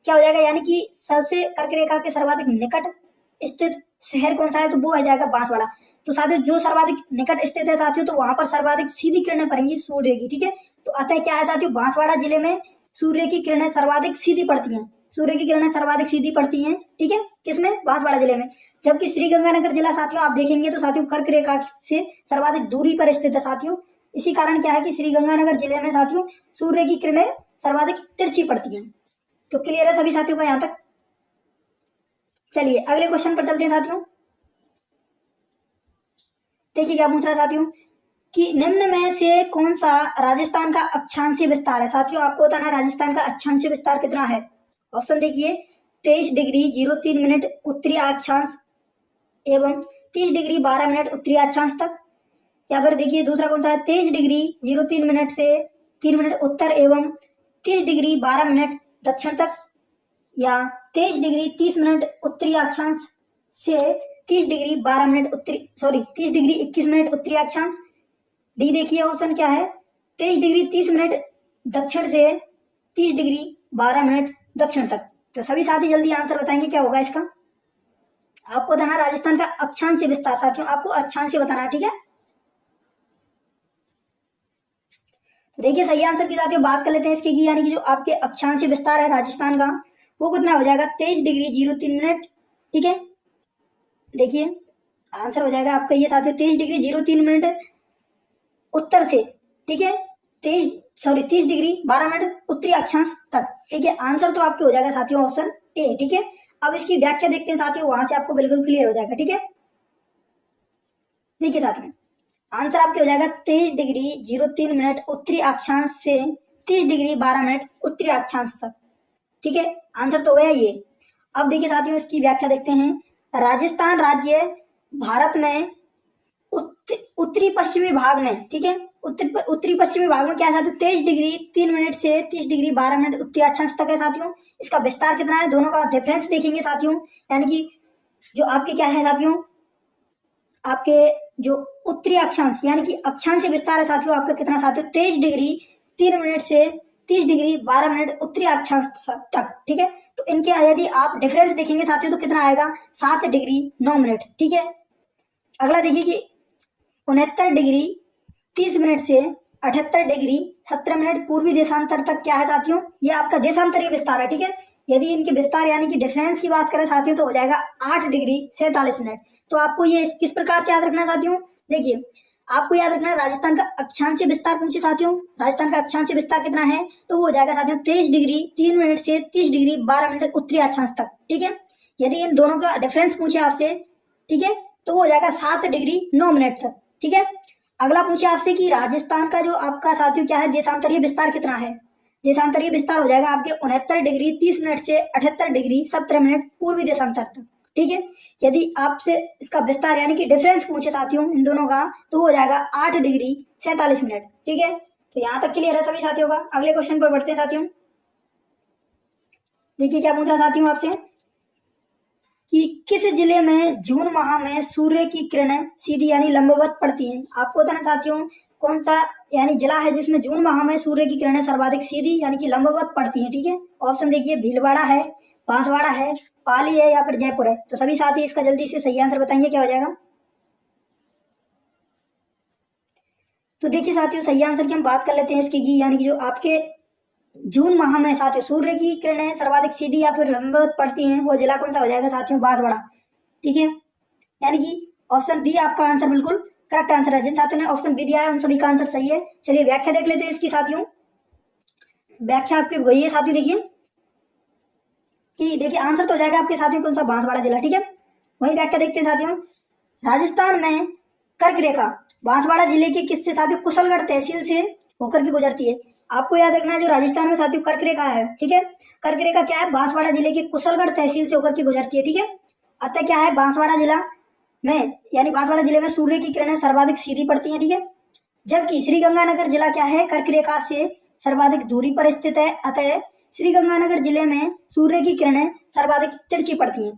क्या हो जाएगा, यानी कि सबसे कर्क रेखा के सर्वाधिक निकट स्थित शहर कौन सा है, तो वो आ जाएगा बांसवाड़ा। तो साथियों जो सर्वाधिक निकट स्थित है साथियों तो वहां पर सर्वाधिक सीधी किरणें पड़ेंगी सूर्य की, ठीक है। तो अतः क्या है साथियों बांसवाड़ा जिले में सूर्य की किरणें सर्वाधिक सीधी पड़ती हैं, सूर्य की किरणें सर्वाधिक सीधी पड़ती हैं, ठीक है, किसमें बांसवाड़ा जिले में। जबकि श्रीगंगानगर जिला साथियों आप देखेंगे तो साथियों कर्क रेखा से सर्वाधिक दूरी पर स्थित है साथियों। इसी कारण क्या है कि श्रीगंगानगर जिले में साथियों सूर्य की किरणें सर्वाधिक तिरछी पड़ती हैं। तो क्लियर है सभी साथियों का यहां तक। चलिए अगले क्वेश्चन पर चलते हैं साथियों। देखिए क्या पूछ रहा है साथियों कि निम्न में से कौन सा राजस्थान का अक्षांशीय विस्तार है। साथियों आपको बताना है राजस्थान का अक्षांशीय विस्तार कितना है। ऑप्शन देखिए 23°03 उत्तरी अक्षांश एवं 30°12 उत्तरी अक्षांश तक, या फिर देखिए दूसरा कौन सा है 23°03 से 3 उत्तर एवं 30°12 दक्षिण तक, या 23°30 उत्तरी अक्षांश से 30°21 उत्तरी अक्षांश। डी देखिए ऑप्शन क्या है 23°30 दक्षिण से 30°12 दक्षिण तक। तो सभी साथी जल्दी आंसर बताएंगे क्या होगा इसका। आपको बताना राजस्थान का अक्षांशीय विस्तार, साथियों आपको अक्षांशीय बताना है, ठीक है। तो देखिए सही आंसर की साथियों बात कर लेते हैं इसकी, यानी कि जो आपके अक्षांशीय विस्तार है राजस्थान का वो कितना हो जाएगा 23°03, ठीक है। देखिए आंसर हो जाएगा आपका ये साथियों 23°03 उत्तर से, ठीक है, 30°12 उत्तरी अक्षांश तक, ठीक है। आंसर तो आपके हो जाएगा साथियों ऑप्शन ए, ठीक है। अब इसकी व्याख्या देखते हैं साथियों, वहां से आपको बिल्कुल क्लियर हो जाएगा, ठीक है। देखिए साथियों आंसर आपके हो जाएगा 23°03 उत्तरी अक्षांश से 30°12 उत्तरी अक्षांश तक, ठीक है। आंसर तो गया ये। अब देखिए साथियों इसकी व्याख्या देखते हैं। राजस्थान राज्य भारत में उत्तरी पश्चिमी भाग में, ठीक है, उत्तरी पश्चिमी भाग में क्या है साथियों, 23 डिग्री 3 मिनट से 30 डिग्री 12 मिनट उत्तरी अक्षांश तक है साथियों। इसका विस्तार कितना है, दोनों का डिफरेंस देखेंगे साथियों। यानी कि जो आपके क्या है साथियों, आपके जो उत्तरी अक्षांश यानी कि अक्षांश विस्तार है साथियों आपका कितना साथियों, 23 डिग्री 3 मिनट से 30 डिग्री 12 मिनट उत्तरी अक्षांश तक। ठीक है, तो इनके यदि आप डिफरेंस देखेंगे साथियों तो कितना आएगा, 7 डिग्री 9 मिनट। ठीक है, अगला देखिए कि 69 डिग्री 30 मिनट से 78 डिग्री 17 मिनट पूर्वी देशांतर तक क्या है साथियों, ये आपका देशांतरीय विस्तार है। ठीक है, यदि इनके विस्तार यानी कि डिफरेंस की बात करें साथियों तो हो जाएगा 8 डिग्री 47 मिनट। तो आपको ये किस प्रकार से याद रखना है साथियों, देखिए आपको याद रखना है राजस्थान का अक्षांशीय विस्तार पूछे साथियों, राजस्थान का अक्षांशीय विस्तार कितना है, तो वो हो जाएगा साथियों 23 डिग्री 3 मिनट से 30 डिग्री 12 मिनट उत्तरी अक्षांश तक। ठीक है, यदि इन दोनों का डिफरेंस पूछे आपसे, ठीक है, तो वो हो जाएगा 7 डिग्री 9 मिनट तक। ठीक है, अगला पूछे आपसे कि राजस्थान का जो आपका साथियों क्या है देशांतरीय विस्तार कितना है, देशांतरीय विस्तार हो जाएगा आपके 69 डिग्री 30 मिनट से 78 डिग्री 17 मिनट पूर्वी देशांतर तक। ठीक है, यदि आपसे इसका विस्तार यानी कि डिफरेंस पूछे साथियों इन दोनों का तो हो जाएगा 8 डिग्री 47 मिनट। ठीक है, तो यहां तक क्लियर है सभी साथियों का। अगले क्वेश्चन पर बढ़ते हैं साथियों। देखिए क्या पूछ रहा साथियों आपसे कि किस जिले में जून माह में सूर्य की किरणें सीधी यानी लंबवत पड़ती हैं। आपको बताना साथियों कौन सा यानी जिला है जिसमें जून माह में सूर्य की किरणें सर्वाधिक सीधी यानी कि लंबवत पड़ती हैं। ठीक है, ऑप्शन देखिए भीलवाड़ा है, बांसवाड़ा है, पाली है या फिर जयपुर है। तो सभी साथी इसका जल्दी से सही आंसर बताएंगे क्या हो जाएगा। तो देखिए साथियों सही आंसर की हम बात कर लेते हैं इसकी की यानी कि जो आपके जून माह में साथियों सूर्य की किरणें सर्वाधिक सीधी या फिर लंबवत पड़ती हैं वो जिला कौन सा हो जाएगा साथियों, बांसवाड़ा। ठीक है, यानी कि ऑप्शन बी आपका आंसर बिल्कुल करेक्ट आंसर है। जिन साथियों ने ऑप्शन बी दिया है उन सभी का आंसर सही है। चलिए व्याख्या देख लेते हैं इसकी साथियों। व्याख्या आपकी वही है साथियों, देखिए कि देखिए आंसर तो हो जाएगा आपके साथियों कौन सा, बांसवाड़ा जिला। ठीक है, वही व्याख्या देखते हैं साथियों। राजस्थान में कर्क रेखा बांसवाड़ा जिले के किससे साथियों, कुशलगढ़ तहसील से होकर के गुजरती है। आपको याद रखना है जो राजस्थान में साथियों कर्क रेखा है, ठीक है, कर्क रेखा क्या है, बांसवाड़ा जिले के कुशलगढ़ तहसील से होकर के गुजरती है। ठीक है, अतः क्या है बांसवाड़ा जिला में यानी बांसवाड़ा जिले में सूर्य की किरणें सर्वाधिक सीधी पड़ती हैं। ठीक है, जबकि श्रीगंगानगर जिला क्या है, कर्क रेखा से सर्वाधिक दूरी पर स्थित है। अतः श्रीगंगानगर जिले में सूर्य की किरणें सर्वाधिक तिरछी पड़ती हैं।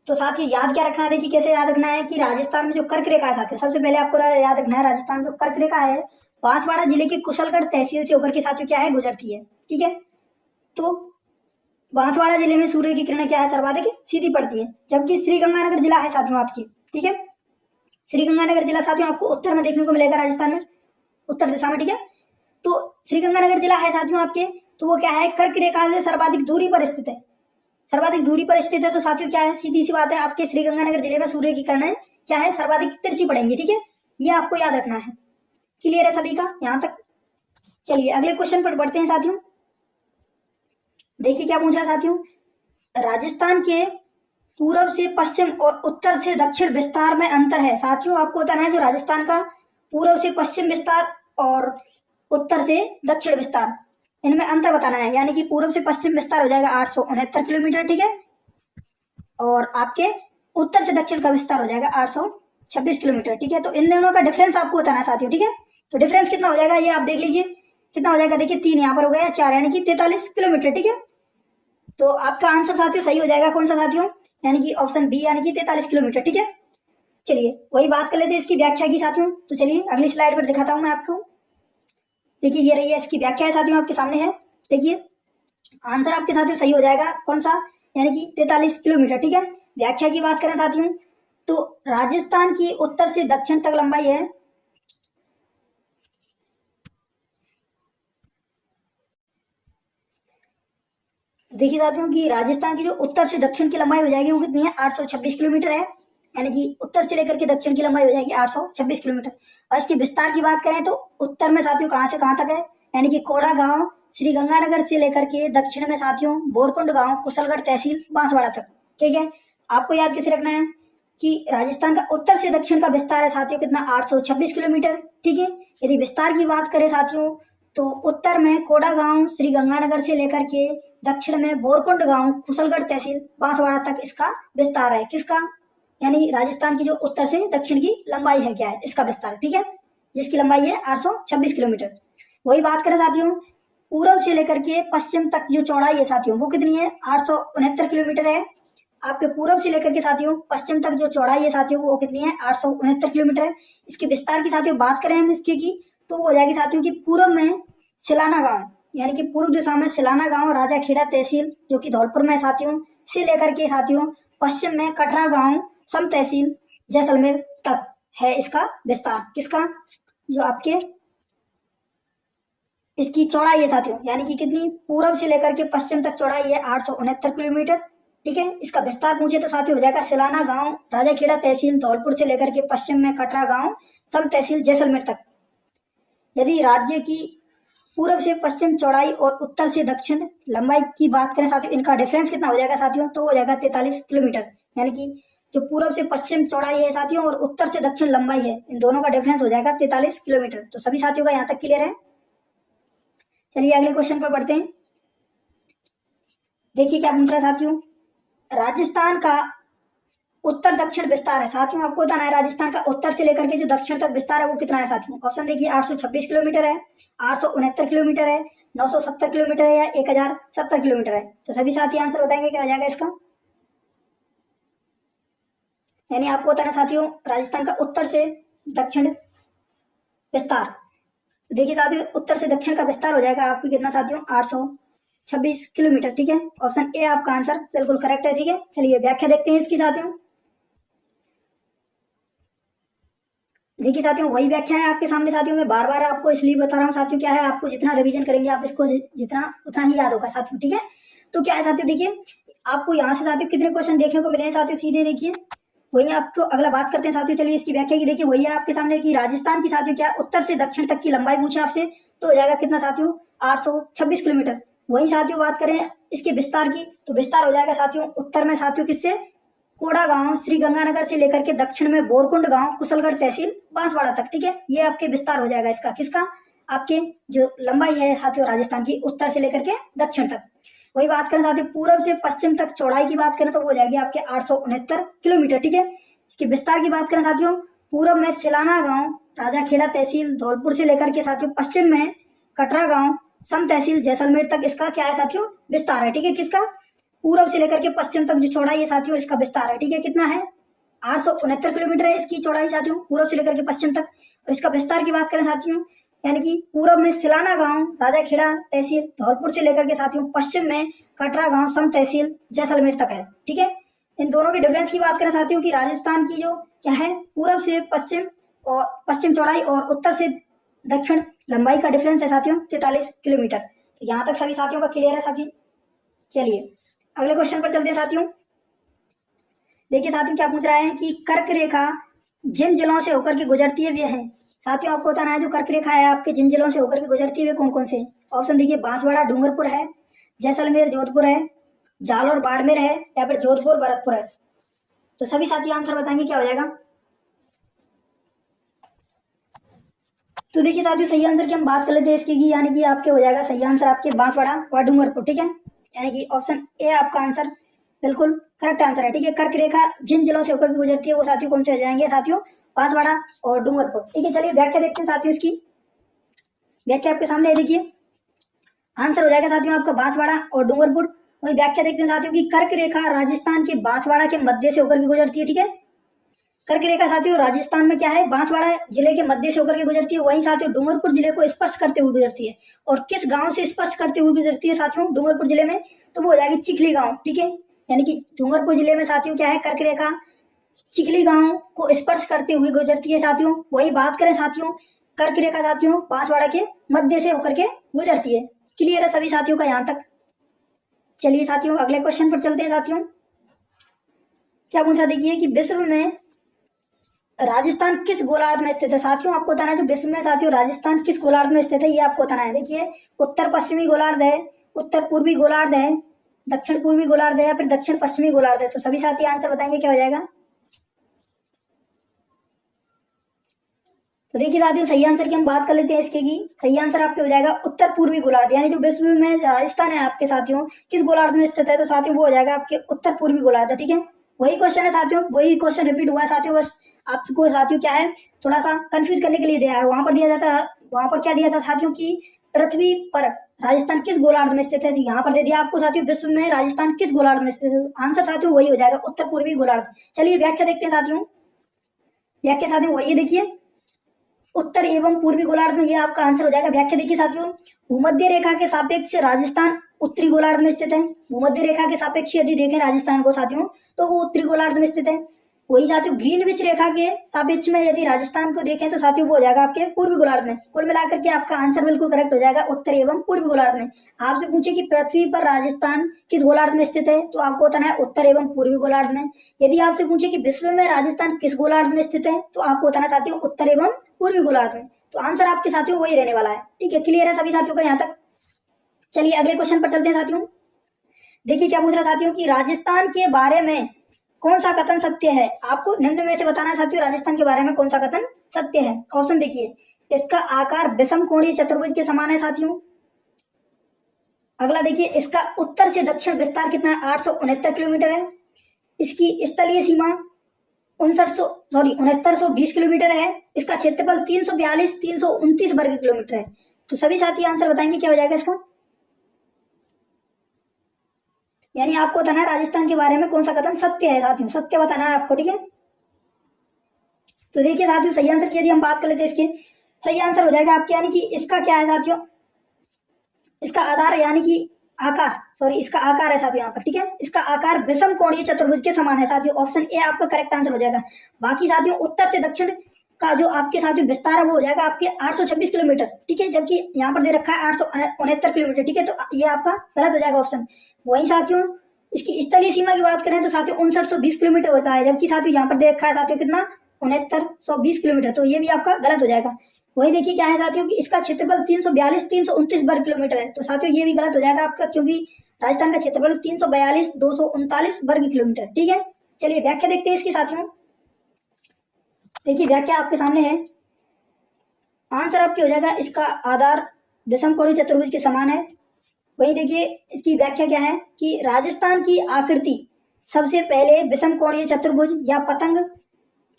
तो साथियों याद क्या रखना है, देखिए कैसे याद रखना है कि राजस्थान में जो कर्क रेखा है साथियों, सबसे पहले आपको याद रखना है राजस्थान में जो कर्क रेखा है बांसवाड़ा जिले के कुशलगढ़ तहसील से होकर के साथियों क्या है गुजरती है। ठीक है, तो बांसवाड़ा जिले में सूर्य की किरणें क्या है सर्वाधिक सीधी पड़ती है। जबकि श्रीगंगानगर जिला है साथियों आपकी, ठीक है, श्रीगंगानगर जिला साथियों आपको उत्तर में देखने को मिलेगा राजस्थान में, उत्तर दिशा में। ठीक है, तो श्रीगंगानगर जिला है साथियों आपके, तो वो क्या है कर्क रेखा से सर्वाधिक दूरी पर स्थित है, सर्वाधिक दूरी पर स्थित है। तो साथियों क्या है सीधी सी बात है आपके श्रीगंगानगर जिले में सूर्य की किरणें क्या है सर्वाधिक तिरछी पड़ेंगी। ठीक है, ये आपको याद रखना है। क्लियर है सभी का यहां तक। चलिए अगले क्वेश्चन पर बढ़ते हैं साथियों। देखिए क्या पूछ रहा है साथियों, राजस्थान के पूर्व से पश्चिम और उत्तर से दक्षिण विस्तार में अंतर है। साथियों आपको बताना है जो राजस्थान का पूर्व से पश्चिम विस्तार और उत्तर से दक्षिण विस्तार इनमें अंतर बताना है। यानी कि पूर्व से पश्चिम विस्तार हो जाएगा 869 किलोमीटर। ठीक है, और आपके उत्तर से दक्षिण का विस्तार हो जाएगा 826 किलोमीटर। ठीक है, तो इन दोनों का डिफरेंस आपको बताना है साथियों। ठीक है, तो डिफरेंस कितना हो जाएगा ये आप देख लीजिए कितना हो जाएगा। देखिए 3 यहाँ पर हो गया, 4 यानी कि 43 किलोमीटर। ठीक है, तो आपका आंसर साथियों सही हो जाएगा कौन सा साथियों, यानी कि ऑप्शन बी यानी कि 43 किलोमीटर। ठीक है, चलिए वही बात कर लेते हैं इसकी व्याख्या की साथियों। तो चलिए अगली स्लाइड पर दिखाता हूं मैं आपको। देखिए ये रही है इसकी व्याख्या है साथियों आपके सामने है। देखिए आंसर आपके साथियों सही हो जाएगा कौन सा, यानी कि 43 किलोमीटर। ठीक है, व्याख्या की बात करें साथियों तो राजस्थान की उत्तर से दक्षिण तक लंबाई है देखिए साथियों कि राजस्थान की जो उत्तर से दक्षिण की लंबाई हो जाएगी वो कितनी है, 826 किलोमीटर है। यानी कि उत्तर से लेकर के दक्षिण की लंबाई हो जाएगी 826 किलोमीटर। और इसके विस्तार की बात करें तो उत्तर में साथियों कहां से कहां तक है, यानी कि कोड़ा गांव श्रीगंगानगर से लेकर के दक्षिण में साथियों बोरकुंड गांव कुशलगढ़ तहसील बांसवाड़ा तक। ठीक है, आपको याद कैसे रखना है कि राजस्थान का उत्तर से दक्षिण का विस्तार है साथियों कितना, 826 किलोमीटर। ठीक है, यदि विस्तार की बात करें साथियों तो उत्तर में कोड़ा गांव श्रीगंगानगर से लेकर के दक्षिण में बोरकुंड गांव कुशलगढ़ तहसील बांसवाड़ा तक इसका विस्तार है। किसका, यानी राजस्थान की जो उत्तर से दक्षिण की लंबाई है क्या है इसका विस्तार। ठीक है, जिसकी लंबाई है 826 किलोमीटर। वही बात करें साथियों पूर्व से लेकर के पश्चिम तक जो चौड़ाई है साथियों वो कितनी है, 869 किलोमीटर है। आपके पूर्व से लेकर के साथियों पश्चिम तक जो चौड़ाई है साथियों वो कितनी है, 869 किलोमीटर है। इसके विस्तार की साथियों बात करें हम इसकी की तो वो हो जाएगी साथियों की पूर्व में सिलाना गांव, यानी कि पूर्व दिशा में सिलाना गांव राजाखेड़ा तहसील जो कि धौलपुर में साथियों से लेकर के साथियों पश्चिम में कटरा गांव सम तहसील जैसलमेर तक है इसका विस्तार। किसका, जो आपके इसकी चौड़ाई है साथियों, यानी कि कितनी, पूर्व से लेकर के पश्चिम तक चौड़ाई है 869 किलोमीटर। ठीक है, इसका विस्तार पूछे तो साथियों हो जाएगा सिलाना गांव राजाखेड़ा तहसील धौलपुर से लेकर के पश्चिम में कटरा गांव सम तहसील जैसलमेर तक। यदि राज्य की पूर्व से पश्चिम चौड़ाई और उत्तर से दक्षिण लंबाई की बात करें साथियों, इनका डिफरेंस कितना हो जाएगा साथियों, तो हो जाएगा 43 किलोमीटर। यानी कि जो पूर्व से पश्चिम चौड़ाई है साथियों और उत्तर से दक्षिण लंबाई है, इन दोनों का डिफरेंस हो जाएगा 43 किलोमीटर। तो सभी साथियों का यहाँ तक क्लियर है। चलिए अगले क्वेश्चन पर बढ़ते हैं। देखिए क्या पूछ रहा है साथियों, राजस्थान का उत्तर दक्षिण विस्तार है साथियों, आपको बताना है राजस्थान का उत्तर से लेकर के जो दक्षिण तक विस्तार है वो कितना है साथियों। ऑप्शन देखिए 826 किलोमीटर है, 869 किलोमीटर है, 970 किलोमीटर है या 1070 किलोमीटर है। तो सभी साथी आंसर बताएंगे क्या हो जाएगा इसका। यानी आपको बताना साथियों राजस्थान का उत्तर से दक्षिण विस्तार। देखिए साथियों उत्तर से दक्षिण का विस्तार हो जाएगा आपकी कितना साथियों, 826 किलोमीटर। ठीक है, ऑप्शन ए आपका आंसर बिल्कुल करेक्ट है। ठीक है, चलिए व्याख्या देखते हैं इसकी साथियों। देखिए साथियों वही व्याख्या है आपके सामने साथियों, मैं बार बार आपको इसलिए बता रहा हूँ साथियों, क्या है आपको जितना रिवीजन करेंगे आप इसको जितना उतना ही याद होगा साथियों। ठीक है, तो क्या है साथियों, देखिए आपको यहाँ से साथियों कितने क्वेश्चन देखने को मिले हैं साथियों, सीधे देखिए वही आपको अगला बात करते हैं साथियों। चलिए इसकी व्याख्या की देखिए, वही है आपके सामने कि राजस्थान की साथियों क्या उत्तर से दक्षिण तक की लंबाई पूछे आपसे, तो हो जाएगा कितना साथियों, 826 किलोमीटर। वही साथियों बात करें इसके विस्तार की तो विस्तार हो जाएगा साथियों उत्तर में साथियों किससे, कोड़ा गांव श्री गंगानगर से लेकर के दक्षिण में बोरकुंड गांव कुशलगढ़ तहसील बांसवाड़ा तक। ठीक है, ये आपके विस्तार हो जाएगा इसका, किसका, आपके जो लंबाई है साथियों राजस्थान की उत्तर से लेकर के दक्षिण तक। वही बात करें साथियों पूर्व से पश्चिम तक चौड़ाई की बात करें तो वो हो जाएगी आपके 869 किलोमीटर। ठीक है, इसके विस्तार की बात करें साथियों पूर्व में सिलाना गांव राजाखेड़ा तहसील धौलपुर से लेकर के साथियों पश्चिम में कटरा गांव सम तहसील जैसलमेर तक इसका क्या है साथियों, विस्तार है। ठीक है, किसका, पूर्व से लेकर के पश्चिम तक जो चौड़ाई है साथियों इसका विस्तार है। ठीक है, कितना है, 869 किलोमीटर है इसकी चौड़ाई साथियों पूर्व से लेकर के पश्चिम तक। और इसका विस्तार की बात करें साथियों, यानी कि पूर्व में सिलाना गांव राजाखेड़ा तहसील धौलपुर से लेकर के साथियों पश्चिम में कटरा गांव सम तहसील जैसलमेर तक है। ठीक है, इन दोनों के डिफरेंस की बात करें साथियों कि राजस्थान की जो क्या है पूर्व से पश्चिम और पश्चिम चौड़ाई और उत्तर से दक्षिण लंबाई का डिफरेंस है साथियों 43 किलोमीटर। तो यहाँ तक सभी साथियों का क्लियर है साथियों। चलिए अगले क्वेश्चन पर चलते हैं साथियों। देखिए साथियों क्या पूछ रहा है कि कर्क रेखा जिन जिलों से होकर के गुजरती है वे है साथियों, आपको बताना है जो कर्क रेखा है आपके जिन जिलों से होकर के गुजरती है वे कौन कौन से। ऑप्शन देखिए बांसवाड़ा डूंगरपुर है, जैसलमेर जोधपुर है, जालौर बाड़मेर है या फिर जोधपुर भरतपुर है। तो सभी साथी आंसर बताएंगे क्या हो जाएगा। तो देखिए साथियों सही आंसर की हम बात कर लेते हैं इसकी, यानी कि आपके हो जाएगा सही आंसर आपके बांसवाड़ा व डूंगरपुर। ठीक है, यानी कि ऑप्शन ए आपका आंसर बिल्कुल करेक्ट आंसर है। ठीक है, कर्क रेखा जिन जिलों से होकर के गुजरती है वो साथियों कौन से हो जाएंगे साथियों, बांसवाड़ा और डूंगरपुर। ठीक है, चलिए व्याख्या देखते हैं साथियों इसकी। व्याख्या आपके सामने देखिए, आंसर हो जाएगा साथियों आपका बांसवाड़ा और डूंगरपुर। वही व्याख्या देखते हैं साथियों की कर्क रेखा राजस्थान के बांसवाड़ा के मध्य से होकर के गुजरती है। ठीक है, कर्क रेखा साथियों राजस्थान में क्या है बांसवाड़ा जिले के मध्य से होकर के गुजरती है। वहीं साथियों डूंगरपुर जिले को स्पर्श करते हुए गुजरती है। और किस गांव से स्पर्श करते हुए गुजरती है साथियों डूंगरपुर जिले में, तो वो हो जाएगी चिखली गांव। ठीक है, यानी कि डूंगरपुर जिले में साथियों क्या है कर्क रेखा चिखली गांव को स्पर्श करते हुए गुजरती है साथियों। वही बात करें साथियों कर्क रेखा साथियों बांसवाड़ा के मध्य से होकर के गुजरती है। क्लियर है सभी साथियों का यहाँ तक। चलिए साथियों अगले क्वेश्चन पर चलते हैं साथियों। क्या पूछ रहा देखिए कि विश्व में राजस्थान किस गोलार्ध में स्थित है। साथियों आपको बताना है जो विश्व में साथियों राजस्थान किस गोलार्ध में स्थित है ये आपको बताना है। देखिए उत्तर पश्चिमी गोलार्ध है, उत्तर पूर्वी गोलार्ध है, दक्षिण पूर्वी गोलार्ध है या फिर दक्षिण पश्चिमी गोलार्ध है। तो सभी साथी आंसर बताएंगे क्या हो जाएगा। तो देखिए साथियों सही आंसर की हम बात कर लेते हैं इसके की। सही आंसर आपके हो जाएगा उत्तर पूर्वी गोलार्ध, यानी जो विश्व में राजस्थान है आपके साथियों किस गोलार्ध में स्थित है, तो साथियों वो हो जाएगा आपके उत्तर पूर्वी गोलार्ध। ठीक है, वही क्वेश्चन है साथियों, वही क्वेश्चन रिपीट हुआ है साथियों, बस आपको साथियों क्या है, थोड़ा सा कंफ्यूज करने के लिए दिया है। वहां पर दिया जाता है, वहां पर क्या दिया था साथियों की पृथ्वी पर राजस्थान किस गोलार्ध में स्थित है, यहाँ पर दे दिया आपको साथियों विश्व में राजस्थान किस गोलार्ध में स्थित है। आंसर साथियों वही हो जाएगा, उत्तर पूर्वी गोलार्ध। चलिए व्याख्या देखते हैं साथियों। व्याख्या साथियों वही देखिए, उत्तर एवं पूर्वी गोलार्ध में, ये आपका आंसर हो जाएगा। व्याख्या देखिए साथियों, भूमध्य रेखा के सापेक्ष राजस्थान उत्तरी गोलार्ध में स्थित है। भूमध्य रेखा के सापेक्ष यदि देखें राजस्थान को साथियों तो वो उत्तरी गोलार्ध में स्थित है। वही साथियों ग्रीनविच रेखा के सापेक्ष में यदि राजस्थान को देखें तो साथियों वो हो जाएगा आपके पूर्वी गोलार्ध में। कुल मिलाकर के आपका आंसर बिल्कुल करेक्ट हो जाएगा, उत्तर एवं पूर्वी गोलार्ध में। आपसे पूछे कि पृथ्वी पर राजस्थान किस गोलार्ध में स्थित है, तो आपको बताना है उत्तर एवं पूर्वी गोलार्ध में। यदि आपसे पूछे कि विश्व में राजस्थान किस गोलार्ध में स्थित है, तो आपको बताना साथियों उत्तर एवं पूर्वी गोलार्ध में। तो आंसर आपके साथियों वही रहने वाला है। ठीक है, क्लियर है सभी साथियों का यहाँ तक। चलिए अगले क्वेश्चन पर चलते हैं साथियों। देखिए क्या पूछ रहा साथियों कि राजस्थान के बारे में कौन सा कथन सत्य है। आपको निम्न में से बताना है साथियों राजस्थान के बारे में कौन सा कथन सत्य है। ऑप्शन देखिए, इसका आकार विषम कोणीय चतुर्भुज के समान है साथियों। अगला देखिए, इसका उत्तर से दक्षिण विस्तार कितना है, 869 किलोमीटर है। इसकी स्थलीय सीमा 6920 किलोमीटर है। इसका क्षेत्रफल 329 वर्ग किलोमीटर है। तो सभी साथी आंसर बताएंगे क्या हो जाएगा इसका, यानी आपको बताना है राजस्थान के बारे में कौन सा कथन सत्य है साथियों, सत्य बताना है आपको। ठीक है, तो देखिए साथियों सही आंसर की यदि हम बात कर लेते हैं, इसके सही आंसर हो जाएगा आपके, यानी कि इसका क्या है साथियों, इसका आधार यानी कि आकार, इसका आकार है साथियों यहाँ पर। ठीक है, इसका आकार विषम कोणीय चतुर्भुज के समान है साथियों। ऑप्शन ए आपका करेक्ट आंसर हो जाएगा। बाकी साथियों उत्तर से दक्षिण का जो आपके साथियों विस्तार है वो हो जाएगा आपके 826 किलोमीटर। ठीक है, जबकि यहाँ पर दे रखा है 869 किलोमीटर। ठीक है, तो ये आपका गलत हो जाएगा ऑप्शन। वही साथियों इसकी स्थलीय सीमा की बात करें तो साथियों 6920 किलोमीटर होता है, जबकि साथियों यहाँ पर दे रखा है साथियों कितना 6920 किलोमीटर। तो ये भी आपका गलत हो जाएगा। वही देखिए क्या है साथियों कि इसका क्षेत्रफल 329 वर्ग किलोमीटर है। तो साथियों ये भी गलत हो जाएगा आपका, क्योंकि राजस्थान का क्षेत्रफल 342 वर्ग किलोमीटर। ठीक है, चलिए व्याख्या देखते हैं इसकी साथियों। देखिए व्याख्या आपके सामने है। आंसर आपके हो जाएगा, इसका आधार विषम कोणीय चतुर्भुज के समान है। वही देखिए इसकी व्याख्या क्या है कि राजस्थान की आकृति सबसे पहले विषम कोणीय चतुर्भुज या पतंग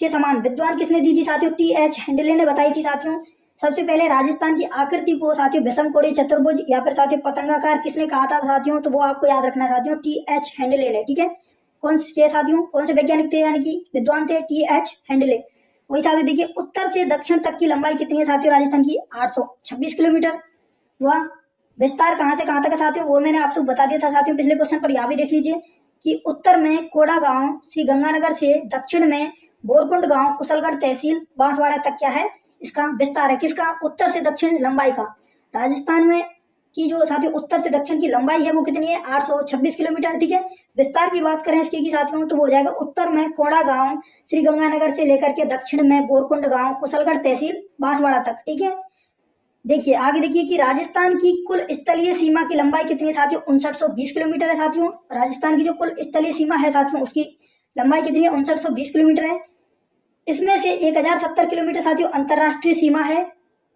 के समान विद्वान किसने दी थी साथियों, टी.एच. हेंडले ने बताई थी साथियों। सबसे पहले राजस्थान की आकृति को साथियों विषम कोणीय चतुर्भुज या फिर साथियों पतंगाकार किसने कहा था साथियों, तो वो आपको याद रखना है साथियों, टी.एच. हेंडले ने। ठीक है, कौन से साथियों, कौन से वैज्ञानिक थे यानी कि विद्वान थे, टी.एच. हेंडले। वही साथियों देखिए उत्तर से दक्षिण तक की लंबाई कितनी है साथियों राजस्थान की, 826 किलोमीटर। वह विस्तार कहां से कहां तक है साथियों, वो मैंने आपको बता दिया था साथियों पिछले क्वेश्चन पर। यहाँ भी देख लीजिए कि उत्तर में कोड़ा गांव श्री गंगानगर से, दक्षिण में बोरकुंड गांव कुशलगढ़ तहसील बांसवाड़ा तक क्या है, इसका विस्तार है। किसका, उत्तर से दक्षिण लंबाई का। राजस्थान में की जो साथियों उत्तर से दक्षिण की लंबाई है वो कितनी है, 826 किलोमीटर। ठीक है, विस्तार की बात करें इसकी साथियों तो वो हो जाएगा उत्तर में कोड़ा गांव श्री गंगानगर से लेकर के दक्षिण में बोरकुंड गांव कुशलगढ़ तहसील बांसवाड़ा तक। ठीक है, देखिए आगे देखिए कि राजस्थान की कुल स्थलीय सीमा की लंबाई कितनी है साथियों, 5920 किलोमीटर है साथियों। राजस्थान की जो कुल स्थलीय सीमा है साथियों उसकी लंबाई कितनी है, 5920 किलोमीटर है। इसमें से 1070 किलोमीटर साथियों अंतरराष्ट्रीय सीमा है।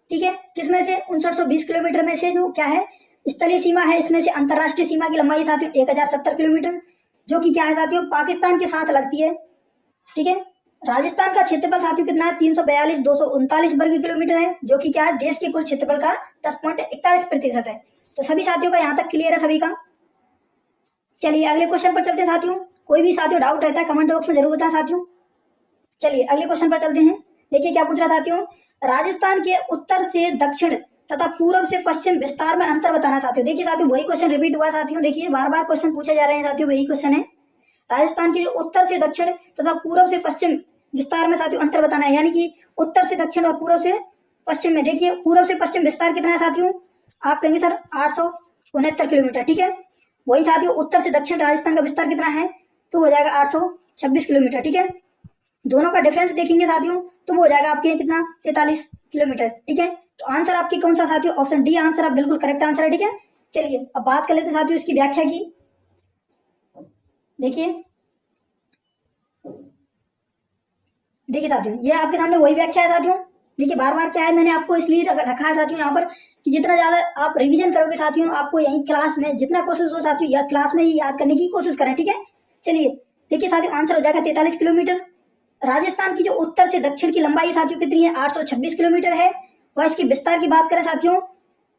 ठीक है, किसमें से, 5920 किलोमीटर में से जो क्या है स्थलीय सीमा है, इसमें से अंतरराष्ट्रीय सीमा की लंबाई साथियों 1070 किलोमीटर, जो कि क्या है साथियों पाकिस्तान के साथ लगती है। ठीक है, राजस्थान का क्षेत्रफल साथियों कितना है, 342,239 वर्ग किलोमीटर है, जो कि क्या है देश के कुल क्षेत्रफल का 10.41% है। तो सभी साथियों का यहाँ तक क्लियर है सभी का। चलिए अगले क्वेश्चन पर चलते हैं साथियों। कोई भी साथियों डाउट रहता है कमेंट बॉक्स में जरूर बताएं साथियों। चलिए अगले क्वेश्चन पर चलते हैं। देखिए क्या पूछ रहा साथियों, राजस्थान के उत्तर से दक्षिण तथा पूर्व से पश्चिम विस्तार में अंतर बताना साथियों। देखिए साथियों वही क्वेश्चन रिपीट हुआ साथियों, देखिए बार बार क्वेश्चन पूछे जा रहे हैं साथियों, वही क्वेश्चन है। राजस्थान के जो उत्तर से दक्षिण तथा पूर्व से पश्चिम विस्तार में साथियों अंतर बताना है, यानी कि उत्तर से दक्षिण और पूर्व से पश्चिम में। देखिए पूर्व से पश्चिम विस्तार कितना है साथियों, आप कहेंगे सर 869 किलोमीटर। ठीक है, वही साथियों उत्तर से दक्षिण राजस्थान का विस्तार कितना है, तो हो जाएगा 826 किलोमीटर। ठीक है, दोनों का डिफरेंस देखेंगे साथियों तो वो हो जाएगा आपके कितना, 43 किलोमीटर। ठीक है, तो आंसर आपकी कौन सा साथियों, ऑप्शन डी आंसर आप बिल्कुल करेक्ट आंसर है। ठीक है, चलिए अब बात कर लेते हैं साथियों इसकी व्याख्या की। देखिए साथियों ये आपके सामने वही व्याख्या है साथियों। देखिए बार बार क्या है, मैंने आपको इसलिए रखा है साथियों यहाँ पर कि जितना ज्यादा आप रिवीजन करोगे साथियों, आपको यही क्लास में जितना कोशिश हो साथियों या क्लास में ही याद करने की कोशिश करें। ठीक है, चलिए देखिए साथियों आंसर हो जाएगा 43 किलोमीटर। राजस्थान की जो उत्तर से दक्षिण की लंबाई साथियों कितनी है, 826 किलोमीटर है। वह इसकी विस्तार की बात करें साथियों,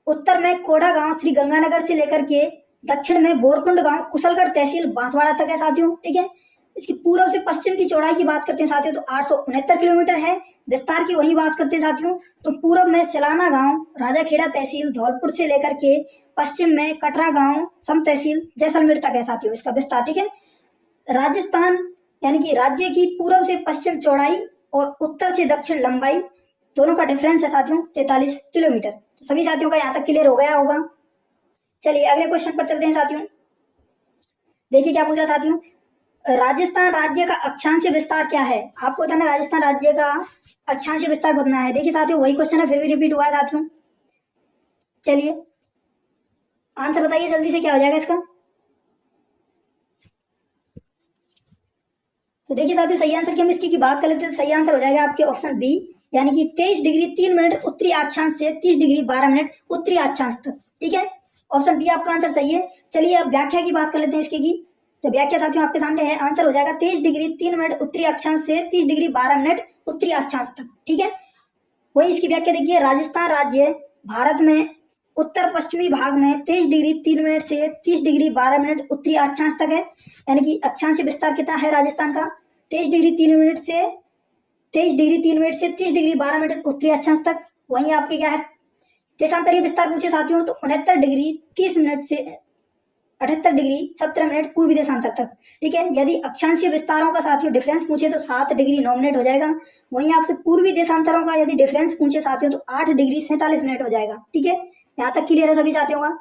उत्तर में कोढ़ा गांव श्री गंगानगर से लेकर के दक्षिण में बोरकुंड गांव कुशलगढ़ तहसील बांसवाड़ा तक है साथियों, ठीक है। इसकी पूर्व से पश्चिम की चौड़ाई की बात करते हैं साथियों तो 869 किलोमीटर है। विस्तार की वही बात करते हैं साथियों तो पूर्व में सिलाना गांव राजाखेड़ा तहसील धौलपुर से लेकर के पश्चिम में कटरा गांव सम तहसील जैसलमेर तक है साथियों इसका विस्तार, ठीक है। राजस्थान यानी कि राज्य की पूर्व से पश्चिम चौड़ाई और उत्तर से दक्षिण लंबाई दोनों का डिफरेंस है साथियों 43 किलोमीटर। तो सभी साथियों का यहाँ तक क्लियर हो गया होगा। चलिए अगले क्वेश्चन पर चलते हैं साथियों। देखिए क्या पूछ रहा साथियों, राजस्थान राज्य का अक्षांश विस्तार क्या है। आपको बताना राजस्थान राज्य का अक्षांश विस्तार बताना है। देखिए साथियों वही क्वेश्चन है, फिर भी रिपीट हुआ है साथियों। चलिए आंसर बताइए जल्दी से, क्या हो जाएगा इसका। तो देखिए साथियों सही आंसर की हम इसकी बात कर लेते हैं तो सही आंसर हो जाएगा आपके ऑप्शन बी, यानी कि 23 डिग्री 3 मिनट उत्तरी अक्षांश से 30 डिग्री 12 मिनट उत्तरी अक्षांश तक, ठीक है। ऑप्शन बी आपका आंसर सही है। चलिए अब व्याख्या की बात कर लेते हैं इसकी की। तो व्याख्या साथियों आपके सामने है, आंसर हो जाएगा 23 डिग्री 3 मिनट उत्तरी अक्षांश से 30 डिग्री 12 मिनट उत्तरी अक्षांश तक, ठीक है। वही इसकी व्याख्या देखिए, राजस्थान राज्य भारत में उत्तर पश्चिमी भाग में 23 डिग्री 3 मिनट से 30 डिग्री 12 मिनट उत्तरी अक्षांश तक है। यानी कि अक्षांश विस्तार कितना है राजस्थान का, 23 डिग्री 3 मिनट से 30 डिग्री 12 मिनट उत्तरी अक्षांश तक। वहीं आपके क्या है देशांतरीय विस्तार पूछे साथियों तो 69 डिग्री 30 मिनट से 78 डिग्री 17 मिनट पूर्वी देशांतर तक, ठीक है। यदि अक्षांशीय विस्तारों का साथियों डिफरेंस पूछे तो 7 डिग्री 9 मिनट हो जाएगा। वहीं आपसे पूर्वी देशांतरों का यदि डिफरेंस पूछे साथियों तो 8 डिग्री 47 मिनट हो जाएगा, ठीक है। यहाँ तक क्लियर है सभी साथियों का।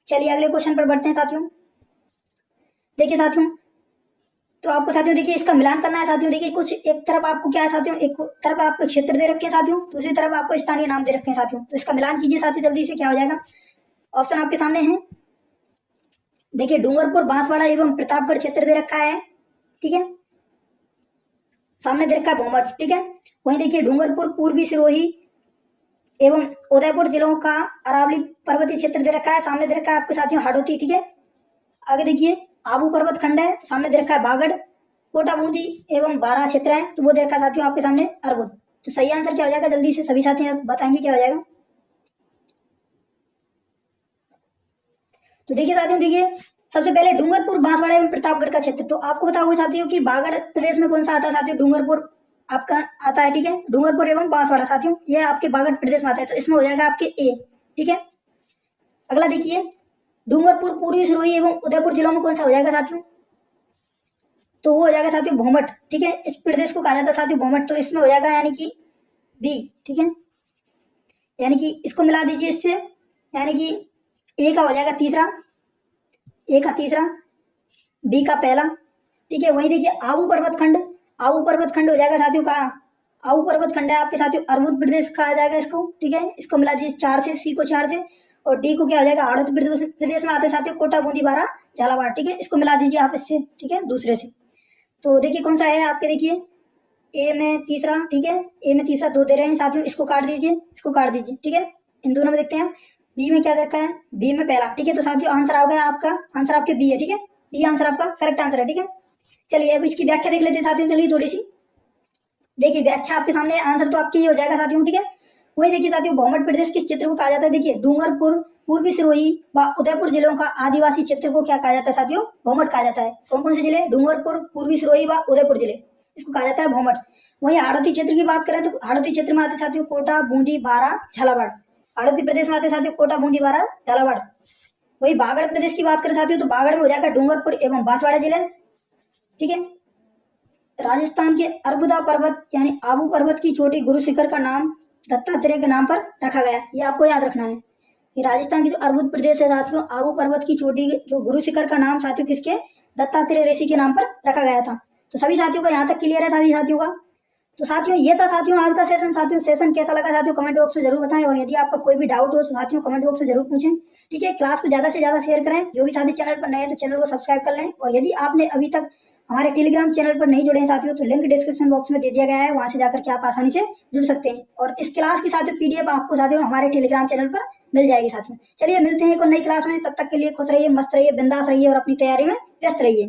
चलिए अगले क्वेश्चन पर बढ़ते हैं साथियों। देखिए साथियों तो आपको साथियों देखिए इसका मिलान करना है साथियों। देखिए कुछ एक तरफ आपको क्या है साथियों, एक तरफ आपको क्षेत्र दे रखे हैं साथियों, दूसरी तरफ आपको स्थानीय नाम दे रखे हैं साथियों। तो इसका मिलान कीजिए साथियों जल्दी से, क्या हो जाएगा। ऑप्शन आपके सामने है, देखिए डूंगरपुर बांसवाड़ा एवं प्रतापगढ़ क्षेत्र दे रखा है, ठीक है। सामने दे रखा है भोमट, ठीक है। वहीं देखिए डूंगरपुर पूर्वी सिरोही एवं उदयपुर जिलों का अरावली पर्वतीय क्षेत्र दे रखा है, सामने दे रखा है आपके साथियों हाड़ौती, ठीक है। आगे देखिए आबू पर्वत खंड है, सामने दे रखा है बागड़, कोटा बूंदी एवं बारा क्षेत्र है तो वो दे रखा है साथियों आपके सामने अरबुद। तो सही आंसर क्या हो जाएगा जल्दी से सभी साथी बताएंगे क्या हो जाएगा। तो देखिए साथियों देखिए सबसे पहले डूंगरपुर बांसवाड़ा एवं प्रतापगढ़ का क्षेत्र। तो आपको पता होगा साथियों कि बागड़ प्रदेश में कौन सा आता है साथियों, डूंगरपुर आपका आता है, ठीक है। डूंगरपुर एवं बांसवाड़ा साथियों ये आपके बागड़ प्रदेश में आता है तो इसमें हो जाएगा आपके ए, ठीक है। अगला देखिए डूंगरपुर पूर्वी सिरोही एवं उदयपुर जिलों में कौन सा हो जाएगा साथियों, तो वो हो जाएगा साथियों भोमट, ठीक है। इस प्रदेश को कहा जाता है साथियों भोमट, तो इसमें हो जाएगा यानी कि बी, ठीक है। यानी कि इसको मिला दीजिए इससे, यानी कि ए का हो जाएगा तीसरा, ए का तीसरा, बी का पहला, ठीक है। वहीं देखिए आबू पर्वत खंड, आबू पर्वत खंड हो जाएगा साथियों का, आबू पर्वत खंड है आपके साथियों अरबुद प्रदेश कहा जाएगा इसको, ठीक है। इसको मिला दीजिए 4 से, सी को 4 से, और डी को क्या हो जाएगा हाड़ौती प्रदेश में आते हैं साथियों कोटा बूंदी बारा झालावाड़, ठीक है। इसको मिला दीजिए आप इससे, ठीक है, दूसरे से। तो देखिए कौन सा है आपके, देखिए ए में तीसरा, ठीक है। ए में तीसरा 2 दे रहे हैं साथियों, इसको काट दीजिए, इसको काट दीजिए, ठीक है। इन दोनों में देखते हैं बी में क्या देखा है, बी में पहला, ठीक है। तो साथियों आंसर आ गया आपका, आंसर आपके बी है, ठीक है। बी आंसर आपका करेक्ट आंसर है, ठीक है। चलिए अब इसकी व्याख्या देख लेते हैं साथियों, चलिए थोड़ी सी देखिए व्याख्या आपके सामने, आंसर तो आपके ये हो जाएगा साथियों, ठीक है। वही देखिए साथियों भोमट प्रदेश किस क्षेत्र को कहा जाता है, देखिए डूंगरपुर पूर्वी सिरोही व उदयपुर जिलों का आदिवासी क्षेत्र को क्या कहा जाता है साथियों, भोमट कहा जाता है। कौन कौन से जिले, डूंगरपुर पूर्वी सिरोही व उदयपुर जिले, इसको कहा जाता है भोमट। वहीं हाड़ौती क्षेत्र की बात करें तो हाड़ौती क्षेत्र में आते साथियों कोटा बूंदी बारा झालावाड़, हाड़ौती प्रदेश में आते साथियों कोटा बूंदी बारा झालावाड़। वही बागड़ प्रदेश की बात करें साथियों तो बागड़ में हो जाएगा डूंगरपुर एवं बांसवाड़ा जिले, ठीक है। राजस्थान के अरबुदा पर्वत यानी आबू पर्वत की चोटी गुरु शिखर का नाम दत्तात्रेय के नाम पर रखा गया, ये आपको याद रखना है। ये राजस्थान की जो अरबुद प्रदेश है साथियों, आबू पर्वत की चोटी जो गुरु शिखर का नाम साथियों किसके, दत्तात्रेय ऋषि के नाम पर रखा गया था। तो सभी साथियों का यहाँ तक क्लियर है सभी साथियों का। तो साथियों ये था साथियों आज का सेशन। साथियों सेशन कैसा लगा साथियों कमेंट बॉक्स में जरूर बताएं, और यदि आपका कोई भी डाउट हो तो साथियों कमेंट बॉक्स में जरूर पूछें, ठीक है। क्लास को ज्यादा से ज्यादा शेयर करें, जो भी साथी चैनल पर नए हैं तो चैनल को सब्सक्राइब कर लें, और यदि आपने अभी तक हमारे टेलीग्राम चैनल पर नहीं जुड़े हैं साथियों तो लिंक डिस्क्रिप्शन बॉक्स में दे दिया गया है, वहां से जाकर के आप आसानी से जुड़ सकते हैं। और इस क्लास की साथियों पीडीएफ आपको साथियों हमारे टेलीग्राम चैनल पर मिल जाएगी साथियों। चलिए मिलते हैं एक और नई क्लास में, तब तक के लिए खुश रहिए, मस्त रहिए, बिंदास रहिए और अपनी तैयारी में व्यस्त रहिए।